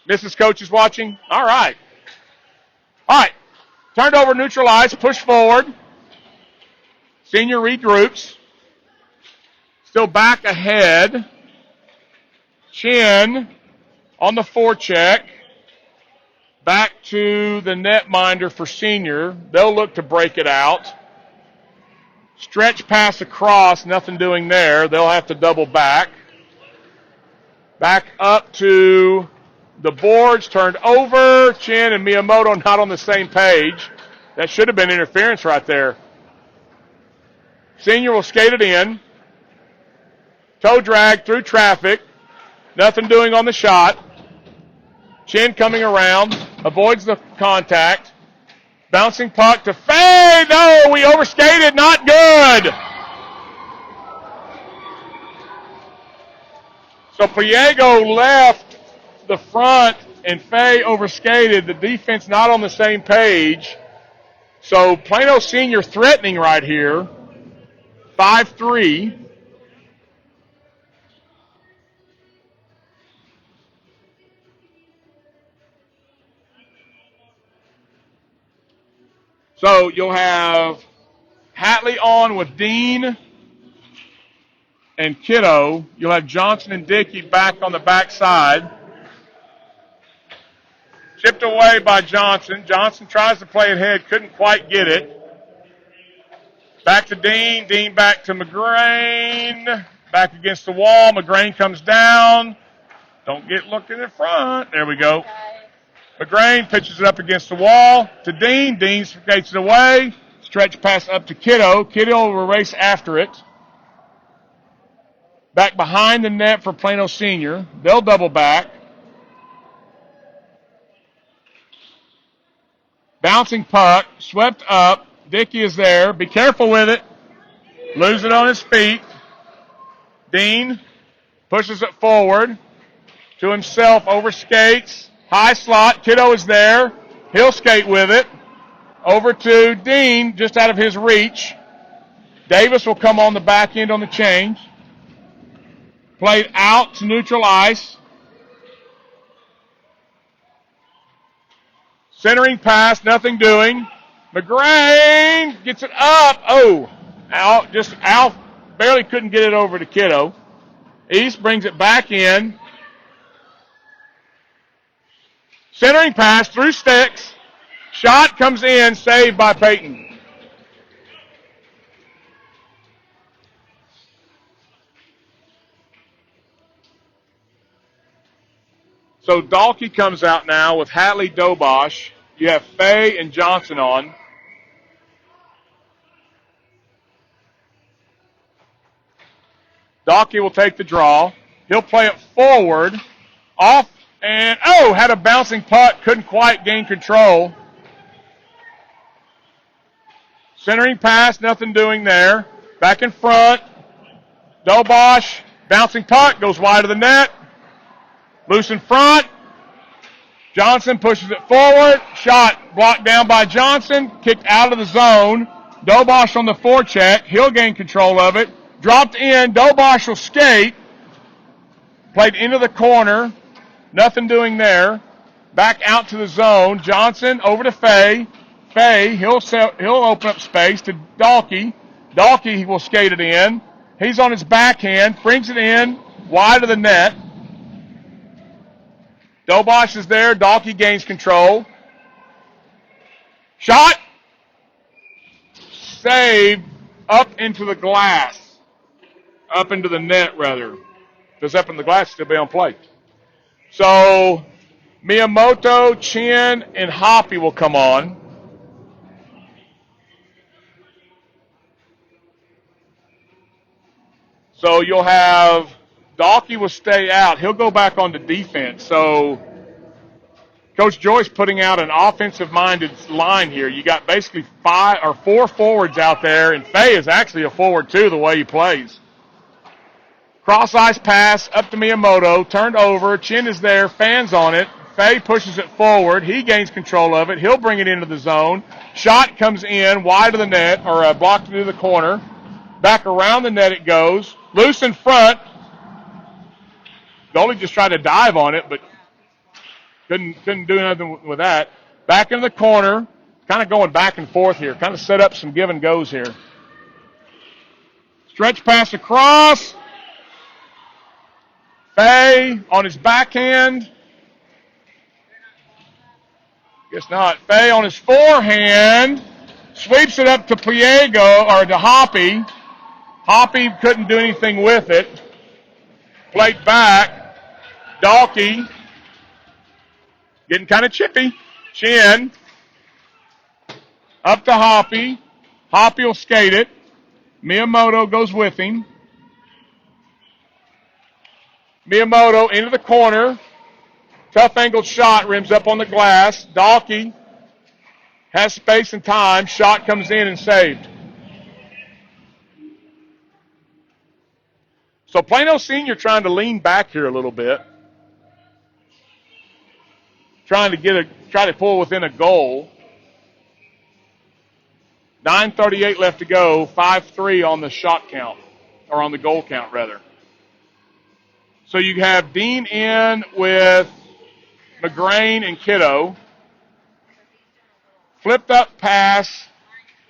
Speaker 1: Mrs. Coach is watching? All right. Turned over, neutralized, push forward. Senior regroups. Still back ahead. Chin on the forecheck. Back to the netminder for Senior. They'll look to break it out. Stretch pass across, nothing doing there. They'll have to double back. Back up to the boards, turned over. Chin and Miyamoto not on the same page. That should have been interference right there. Senior will skate it in. Toe drag through traffic. Nothing doing on the shot. Chin coming around. Avoids the contact. Bouncing puck to Faye. No, we overskated. Not good. So Pliego left the front and Faye overskated. The defense not on the same page. So Plano Senior threatening right here. 5-3. So you'll have Hatley on with Dean and Kiddo. You'll have Johnson and Dickey back on the backside. Chipped away by Johnson. Johnson tries to play it ahead, couldn't quite get it. Back to Dean. Dean back to McGrain. Back against the wall. McGrain comes down. Don't get looking in front. There we go. McGrain pitches it up against the wall to Dean. Dean skates it away. Stretch pass up to Kiddo. Kiddo will race after it. Back behind the net for Plano Senior. They'll double back. Bouncing puck. Swept up. Dickey is there. Be careful with it. Lose it on his feet. Dean pushes it forward to himself. Overskates. High slot. Kiddo is there. He'll skate with it. Over to Dean, just out of his reach. Davis will come on the back end on the change. Played out to neutral ice. Centering pass, nothing doing. McGrain gets it up. Oh, Al barely couldn't get it over to Kiddo. East brings it back in. Centering pass through sticks. Shot comes in, saved by Peyton. So Dalkey comes out now with Hatley, Dobosh. You have Faye and Johnson on. Dalkey will take the draw. He'll play it forward. Off. And, had a bouncing puck. Couldn't quite gain control. Centering pass, nothing doing there. Back in front. Dobosh, bouncing puck, goes wide of the net. Loose in front. Johnson pushes it forward. Shot blocked down by Johnson. Kicked out of the zone. Dobosh on the forecheck. He'll gain control of it. Dropped in. Dobosh will skate. Played into the corner. Nothing doing there. Back out to the zone. Johnson over to Fay. Fay, he'll open up space to Dalkey. Dalkey will skate it in. He's on his backhand. Brings it in. Wide of the net. Dobosh is there. Dalkey gains control. Shot. Save up into the glass. Up into the net, rather. Because up in the glass, still be on play. So, Miyamoto, Chin, and Hoppy will come on. So you'll have Dalkey will stay out. He'll go back on to defense. So Coach Joyce putting out an offensive-minded line here. You got basically 5 or 4 forwards out there, and Fay is actually a forward too, the way he plays. Cross-ice pass up to Miyamoto, turned over. Chin is there, fans on it. Fay pushes it forward. He gains control of it. He'll bring it into the zone. Shot comes in, wide of the net, or blocked into the corner. Back around the net it goes. Loose in front. Goalie just tried to dive on it, but couldn't do nothing with that. Back in the corner, kind of going back and forth here. Kind of set up some give and goes here. Stretch pass across. Fay on his backhand. Guess not. Fay on his forehand. Sweeps it up to Pliego, or to Hoppy. Hoppy couldn't do anything with it. Played back. Dalkey. Getting kind of chippy. Chin. Up to Hoppy. Hoppy will skate it. Miyamoto goes with him. Miyamoto into the corner. Tough angled shot. Rims up on the glass. Dalkey has space and time. Shot comes in and saved. So Plano Senior trying to lean back here a little bit. Trying to try to pull within a goal. 9:38 left to go. 5-3 on the shot count, or on the goal count rather. So you have Dean in with McGrain and Kiddo. Flipped up pass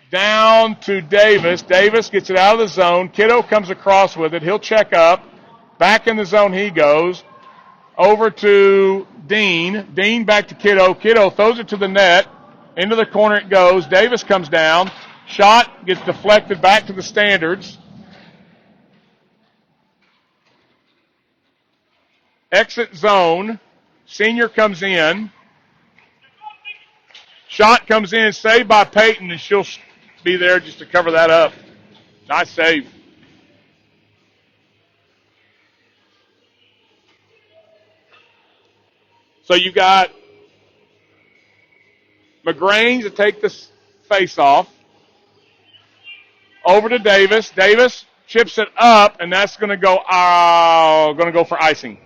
Speaker 1: down to Davis. Davis gets it out of the zone. Kiddo comes across with it. He'll check up. Back in the zone he goes. Over to Dean. Dean back to Kiddo. Kiddo throws it to the net. Into the corner it goes. Davis comes down. Shot gets deflected back to the standards. Exit zone. Senior comes in. Shot comes in, saved by Peyton, and she'll be there just to cover that up. Nice save. So you got McGrain to take this face off. Over to Davis. Davis chips it up, and that's going to go for icing.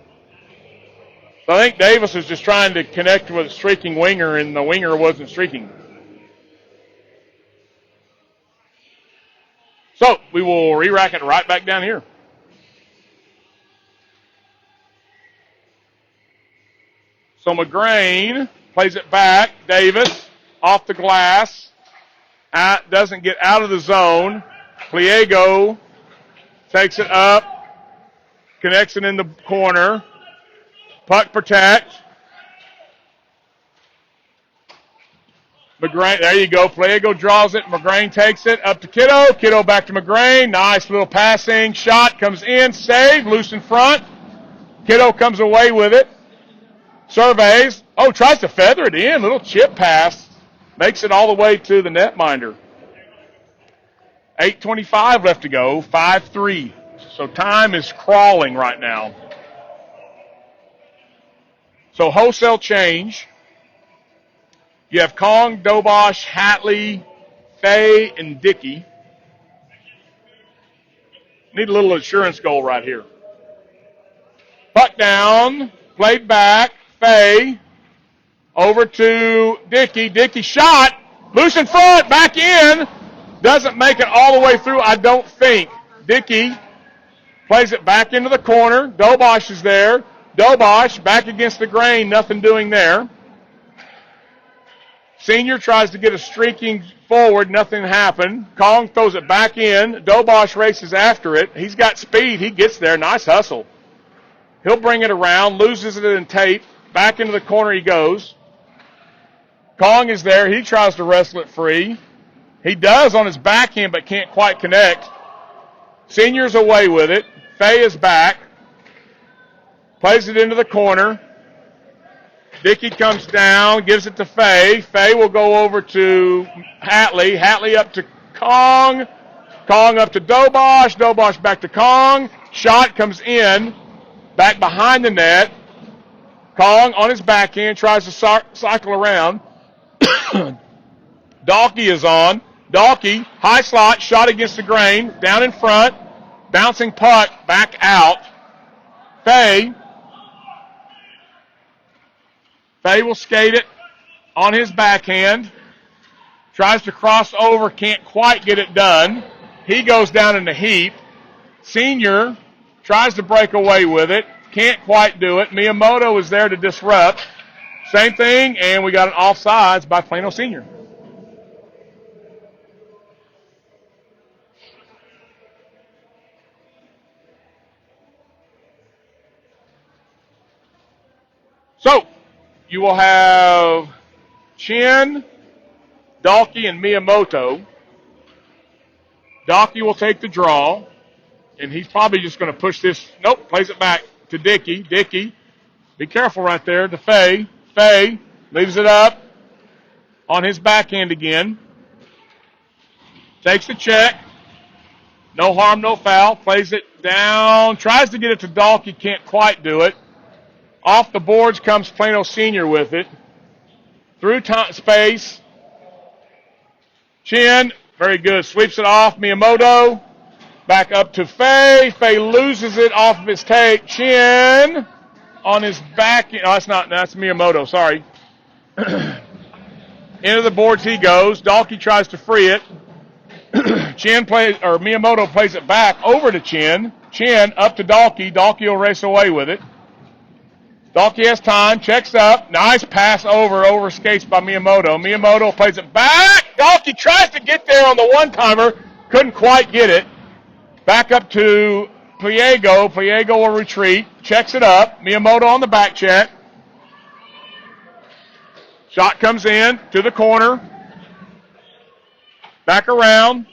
Speaker 1: So I think Davis was just trying to connect with a streaking winger, and the winger wasn't streaking. So we will re-rack it right back down here. So McGrain plays it back. Davis off the glass. Doesn't get out of the zone. Pliego takes it up. Connects it in the corner. Puck protect. McGrain, there you go. Pliego draws it. McGrain takes it up to Kiddo. Kiddo back to McGrain. Nice little passing. Shot comes in. Save. Loose in front. Kiddo comes away with it. Surveys. Oh, tries to feather it in. Little chip pass. Makes it all the way to the netminder. 8:25 left to go. 5-3. So time is crawling right now. So wholesale change. You have Kong, Dobosh, Hatley, Fay, and Dickey. Need a little insurance goal right here. Puck down, played back, Fay. Over to Dickey. Dickey shot, loose in front, back in. Doesn't make it all the way through, I don't think. Dickey plays it back into the corner. Dobosh is there. Dobosh back against the grain, nothing doing there. Senior tries to get a streaking forward, nothing happened. Kong throws it back in. Dobosh races after it. He's got speed. He gets there. Nice hustle. He'll bring it around, loses it in tape. Back into the corner he goes. Kong is there. He tries to wrestle it free. He does on his backhand, but can't quite connect. Senior's away with it. Fay is back. Plays it into the corner. Dickey comes down, gives it to Fay. Fay will go over to Hatley. Hatley up to Kong. Kong up to Dobosh. Dobosh back to Kong. Shot comes in. Back behind the net. Kong on his backhand tries to cycle around. Dalkey is on. Dalkey, high slot, shot against the grain. Down in front. Bouncing puck, back out. Fay will skate it on his backhand. Tries to cross over, can't quite get it done. He goes down in the heap. Senior tries to break away with it. Can't quite do it. Miyamoto is there to disrupt. Same thing, and we got an offsides by Plano Senior. So, you will have Chin, Dalkey, and Miyamoto. Dalkey will take the draw, and he's probably just going to push this. Nope, plays it back to Dickey. Dickey, be careful right there to Fay. Fay leaves it up on his backhand again. Takes the check. No harm, no foul. Plays it down. Tries to get it to Dalkey. Can't quite do it. Off the boards comes Plano Senior with it. Through space. Chin, very good. Sweeps it off. Miyamoto. Back up to Fay. Fay loses it off of his take. Chin on his back. Oh, that's Miyamoto, sorry. Into the boards he goes. Dalkey tries to free it. Miyamoto plays it back over to Chin. Chin up to Dalkey. Dalkey will race away with it. Dalkey has time, checks up. Nice pass over skates by Miyamoto. Miyamoto plays it back. Dalkey tries to get there on the one-timer. Couldn't quite get it. Back up to Pliego. Pliego will retreat. Checks it up. Miyamoto on the back check. Shot comes in to the corner. Back around.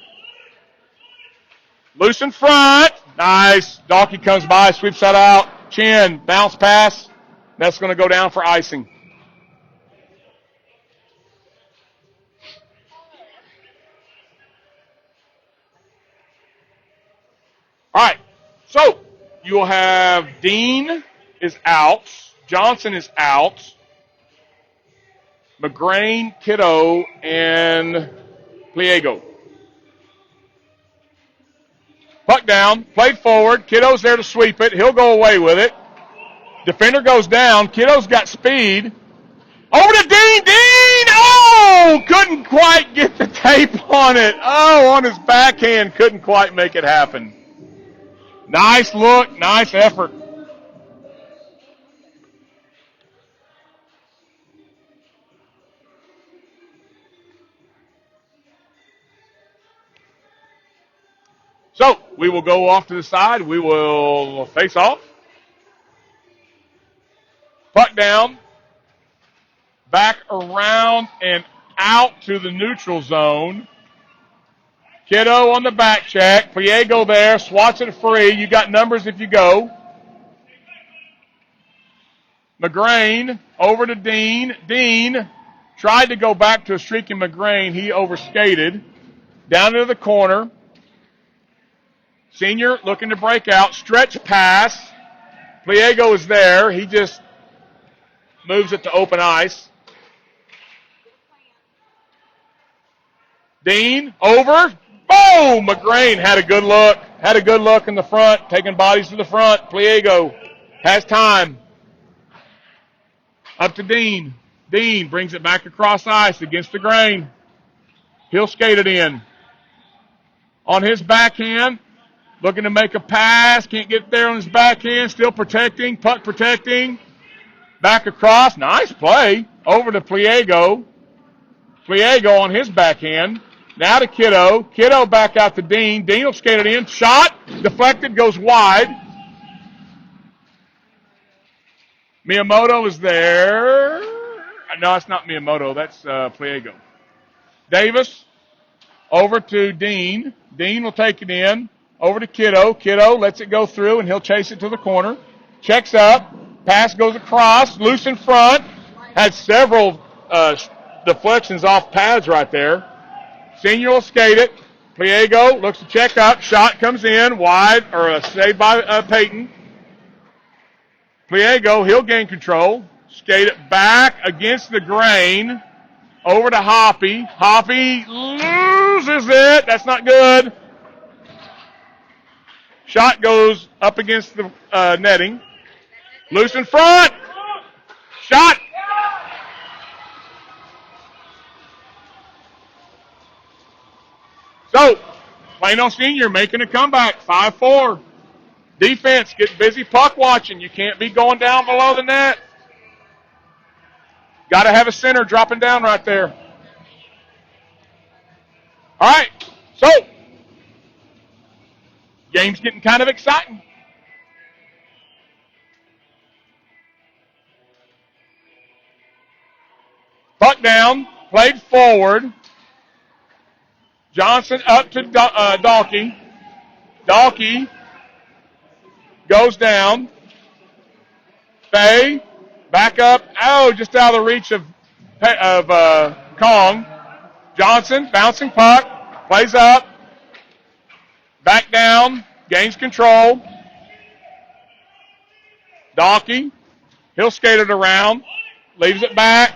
Speaker 1: Loose in front. Nice. Dalkey comes by, sweeps that out. Chin, bounce pass. That's going to go down for icing. All right. So you will have Dean is out. Johnson is out. McGrain, Kiddo, and Pliego. Puck down, played forward. Kiddo's there to sweep it. He'll go away with it. Defender goes down. Kiddo's got speed. Over to Dean. Dean! Oh! Couldn't quite get the tape on it. Oh, on his backhand. Couldn't quite make it happen. Nice look. Nice effort. So, we will go off to the side. We will face off. Puck down. Back around and out to the neutral zone. Kiddo on the back check. Pliego there. Swats it free. You got numbers if you go. McGrain over to Dean. Dean tried to go back to a streaking McGrain. He overskated. Down into the corner. Senior looking to break out. Stretch pass. Pliego is there. He just moves it to open ice. Dean over. Boom! McGrain had a good look. Had a good look in the front. Taking bodies to the front. Pliego has time. Up to Dean. Dean brings it back across ice against the grain. He'll skate it in. On his backhand, Looking to make a pass. Can't get there on his backhand. Still protecting. Puck protecting. Back across. Nice play. Over to Pliego. Pliego on his backhand. Now to Kiddo. Kiddo back out to Dean. Dean will skate it in. Shot. Deflected. Goes wide. Miyamoto is there. No, it's not Miyamoto. That's Pliego. Davis. Over to Dean. Dean will take it in. Over to Kiddo. Kiddo lets it go through, and he'll chase it to the corner. Checks up. Pass goes across. Loose in front. Had several deflections off pads right there. Senior will skate it. Pliego looks to check up. Shot comes in. Wide, or saved by Peyton. Pliego, he'll gain control. Skate it back against the grain. Over to Hoppy. Hoppy loses it. That's not good. Shot goes up against the netting. Loose in front. Shot. So, Plano Senior making a comeback. 5-4. Defense, get busy puck watching. You can't be going down below the net. Got to have a center dropping down right there. All right, so game's getting kind of exciting. Puck down, played forward. Johnson up to Dalkey. Dalkey goes down. Fay back up. Oh, just out of the reach of Kong. Johnson bouncing puck. Plays up. Back down. Gains control. Dalkey. He'll skate it around. Leaves it back.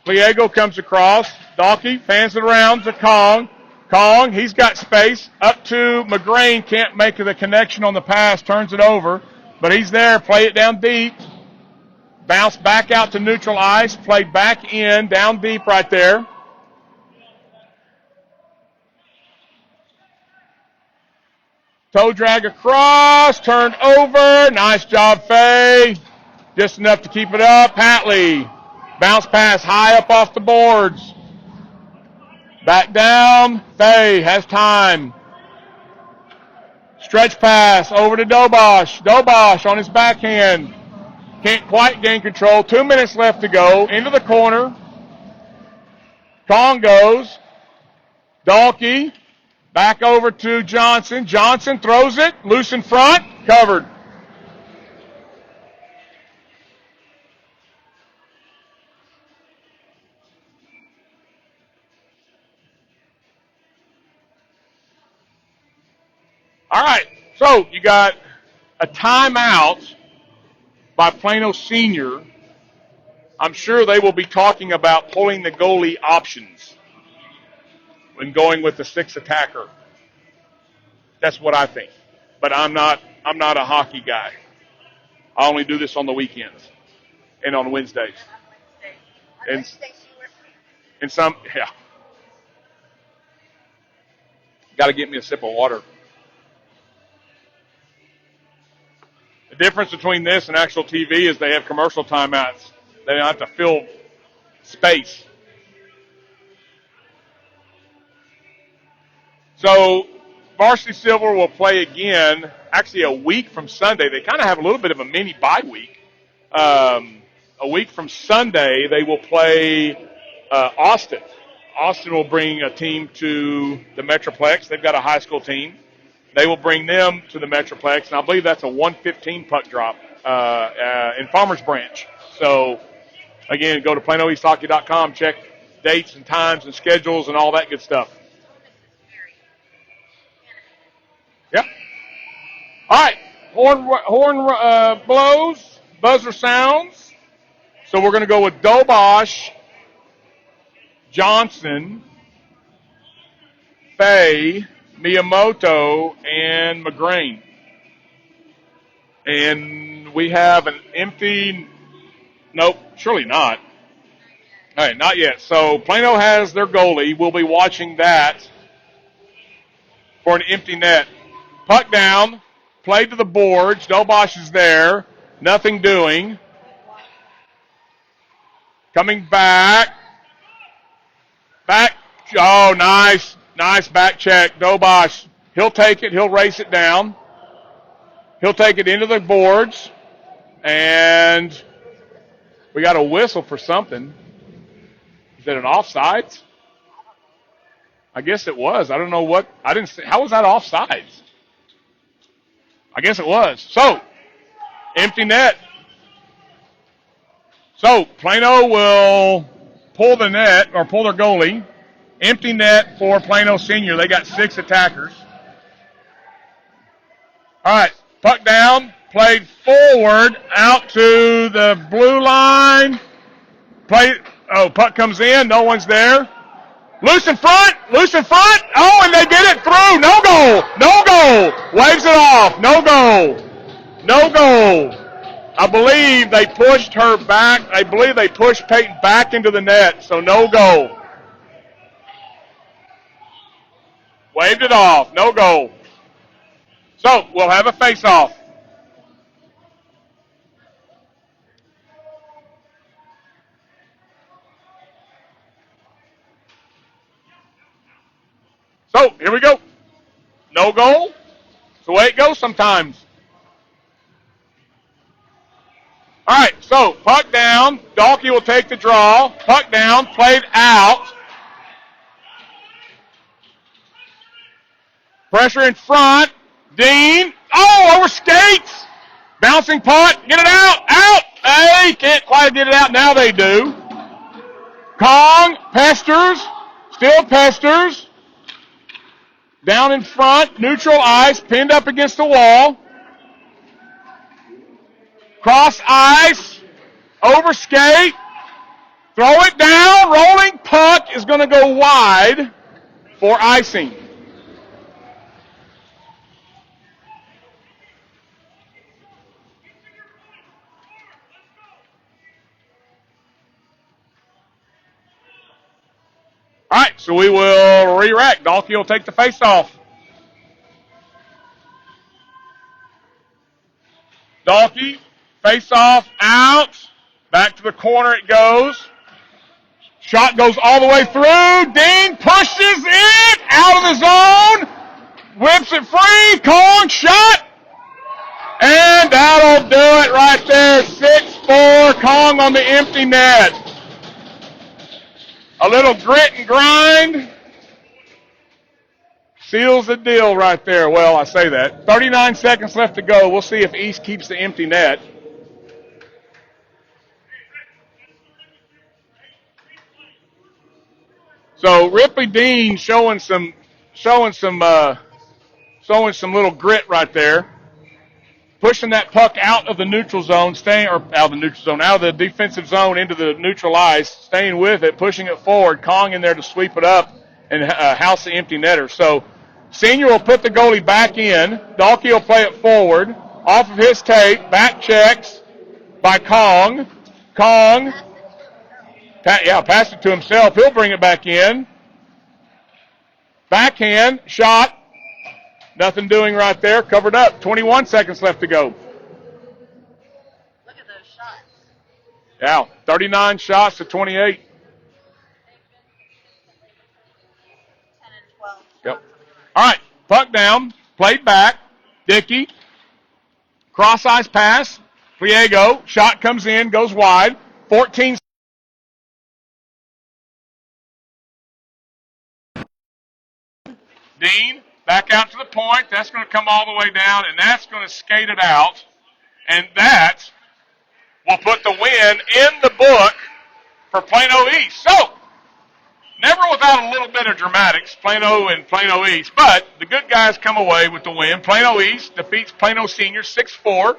Speaker 1: Pliego comes across. Dalkey fans it around to Kong. Kong, he's got space. Up to McGrain. Can't make the connection on the pass. Turns it over. But he's there. Play it down deep. Bounce back out to neutral ice. Played back in. Down deep right there. Toe drag across. Turned over. Nice job, Fay. Just enough to keep it up. Hatley. Bounce pass high up off the boards. Back down. Fay has time. Stretch pass over to Dobosh. Dobosh on his backhand. Can't quite gain control. 2 minutes left to go. Into the corner. Kong goes. Dalkey. Back over to Johnson. Johnson throws it. Loose in front. Covered. All right, so you got a timeout by Plano Senior. I'm sure they will be talking about pulling the goalie options when going with the 6 attacker. That's what I think. But I'm not a hockey guy. I only do this on the weekends and on Wednesdays. And some, yeah. Got to get me a sip of water. The difference between this and actual TV is they have commercial timeouts. They don't have to fill space. So Varsity Silver will play again, actually a week from Sunday. They kind of have a little bit of a mini bye week. A week from Sunday, they will play Austin. Austin will bring a team to the Metroplex. They've got a high school team. They will bring them to the Metroplex, and I believe that's a 1:15 puck drop in Farmers Branch. So, again, go to PlanoEastHockey.com, check dates and times and schedules and all that good stuff. Yep. All right, horn blows, buzzer sounds. So we're going to go with Dobosh, Johnson, Fay, Miyamoto, and McGrain. And we have an empty, nope, surely not. All right, not yet. So Plano has their goalie. We'll be watching that for an empty net Puck down. Played to the boards. Dobosh is there. Nothing doing. Coming back. Back. Oh, nice. Nice back check. Dobosh. He'll take it. He'll race it down. He'll take it into the boards. And we got a whistle for something. Is it an offsides? I guess it was. I don't know what. I didn't see. How was that offsides? I guess it was. So, empty net. So, Plano will pull the net, or pull their goalie. Empty net for Plano Senior. They got 6 attackers. All right, puck down, played forward, out to the blue line. Puck comes in, no one's there. Loose in front. Oh, and they get it through. No goal. Waves it off. No goal. I believe they pushed her back. I believe they pushed Peyton back into the net, so no goal. Waved it off. No goal. So we'll have a face-off. So here we go. No goal. It's the way it goes sometimes. All right, so puck down. Dalkey will take the draw. Puck down, played out. Pressure in front. Dean. Oh, over skates. Bouncing puck. Get it out. They can't quite get it out. Now they do. Kong pesters. Still pesters. Down in front. Neutral ice. Pinned up against the wall. Cross ice. Over skate. Throw it down. Rolling puck is going to go wide for icing. All right, so we will re-rack. Dalkey will take the face-off. Dalkey, face-off, out. Back to the corner it goes. Shot goes all the way through. Dean pushes it out of the zone. Whips it free. Kong shot. And that'll do it right there. 6-4, Kong on the empty net. A little grit and grind seals the deal right there. Well, I say that. 39 seconds left to go. We'll see if East keeps the empty net. So Ripley Dean showing some little grit right there. Pushing that puck out of the neutral zone, out of the defensive zone into the neutral ice, staying with it, pushing it forward. Kong in there to sweep it up and house the empty netter. So Senior will put the goalie back in. Dalkey will play it forward. Off of his tape, back checks by Kong. Kong, passed it to himself. He'll bring it back in. Backhand, shot. Nothing doing right there. Covered up. 21 seconds left to go.
Speaker 2: Look at those shots.
Speaker 1: Yeah, 39 shots to 28.
Speaker 2: They've been 10 and 12.
Speaker 1: Yep. All right, puck down. Played back. Dickey. Cross ice pass. Pliego. Shot comes in. Goes wide. 14. Dean. Back out to the point. That's going to come all the way down, and that's going to skate it out. And that will put the win in the book for Plano East. So, never without a little bit of dramatics, Plano and Plano East. But the good guys come away with the win. Plano East defeats Plano Senior 6-4,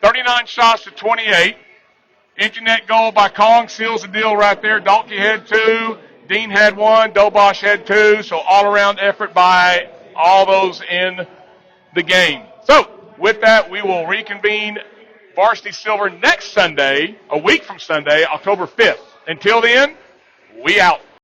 Speaker 1: 39 shots to 28. Empty net goal by Kong seals the deal right there. Dalkey had 2. Dean had 1. Dobosh had 2. So, all-around effort by all those in the game. So, with that, we will reconvene Varsity Silver next Sunday, a week from Sunday, October 5th. Until then, we out.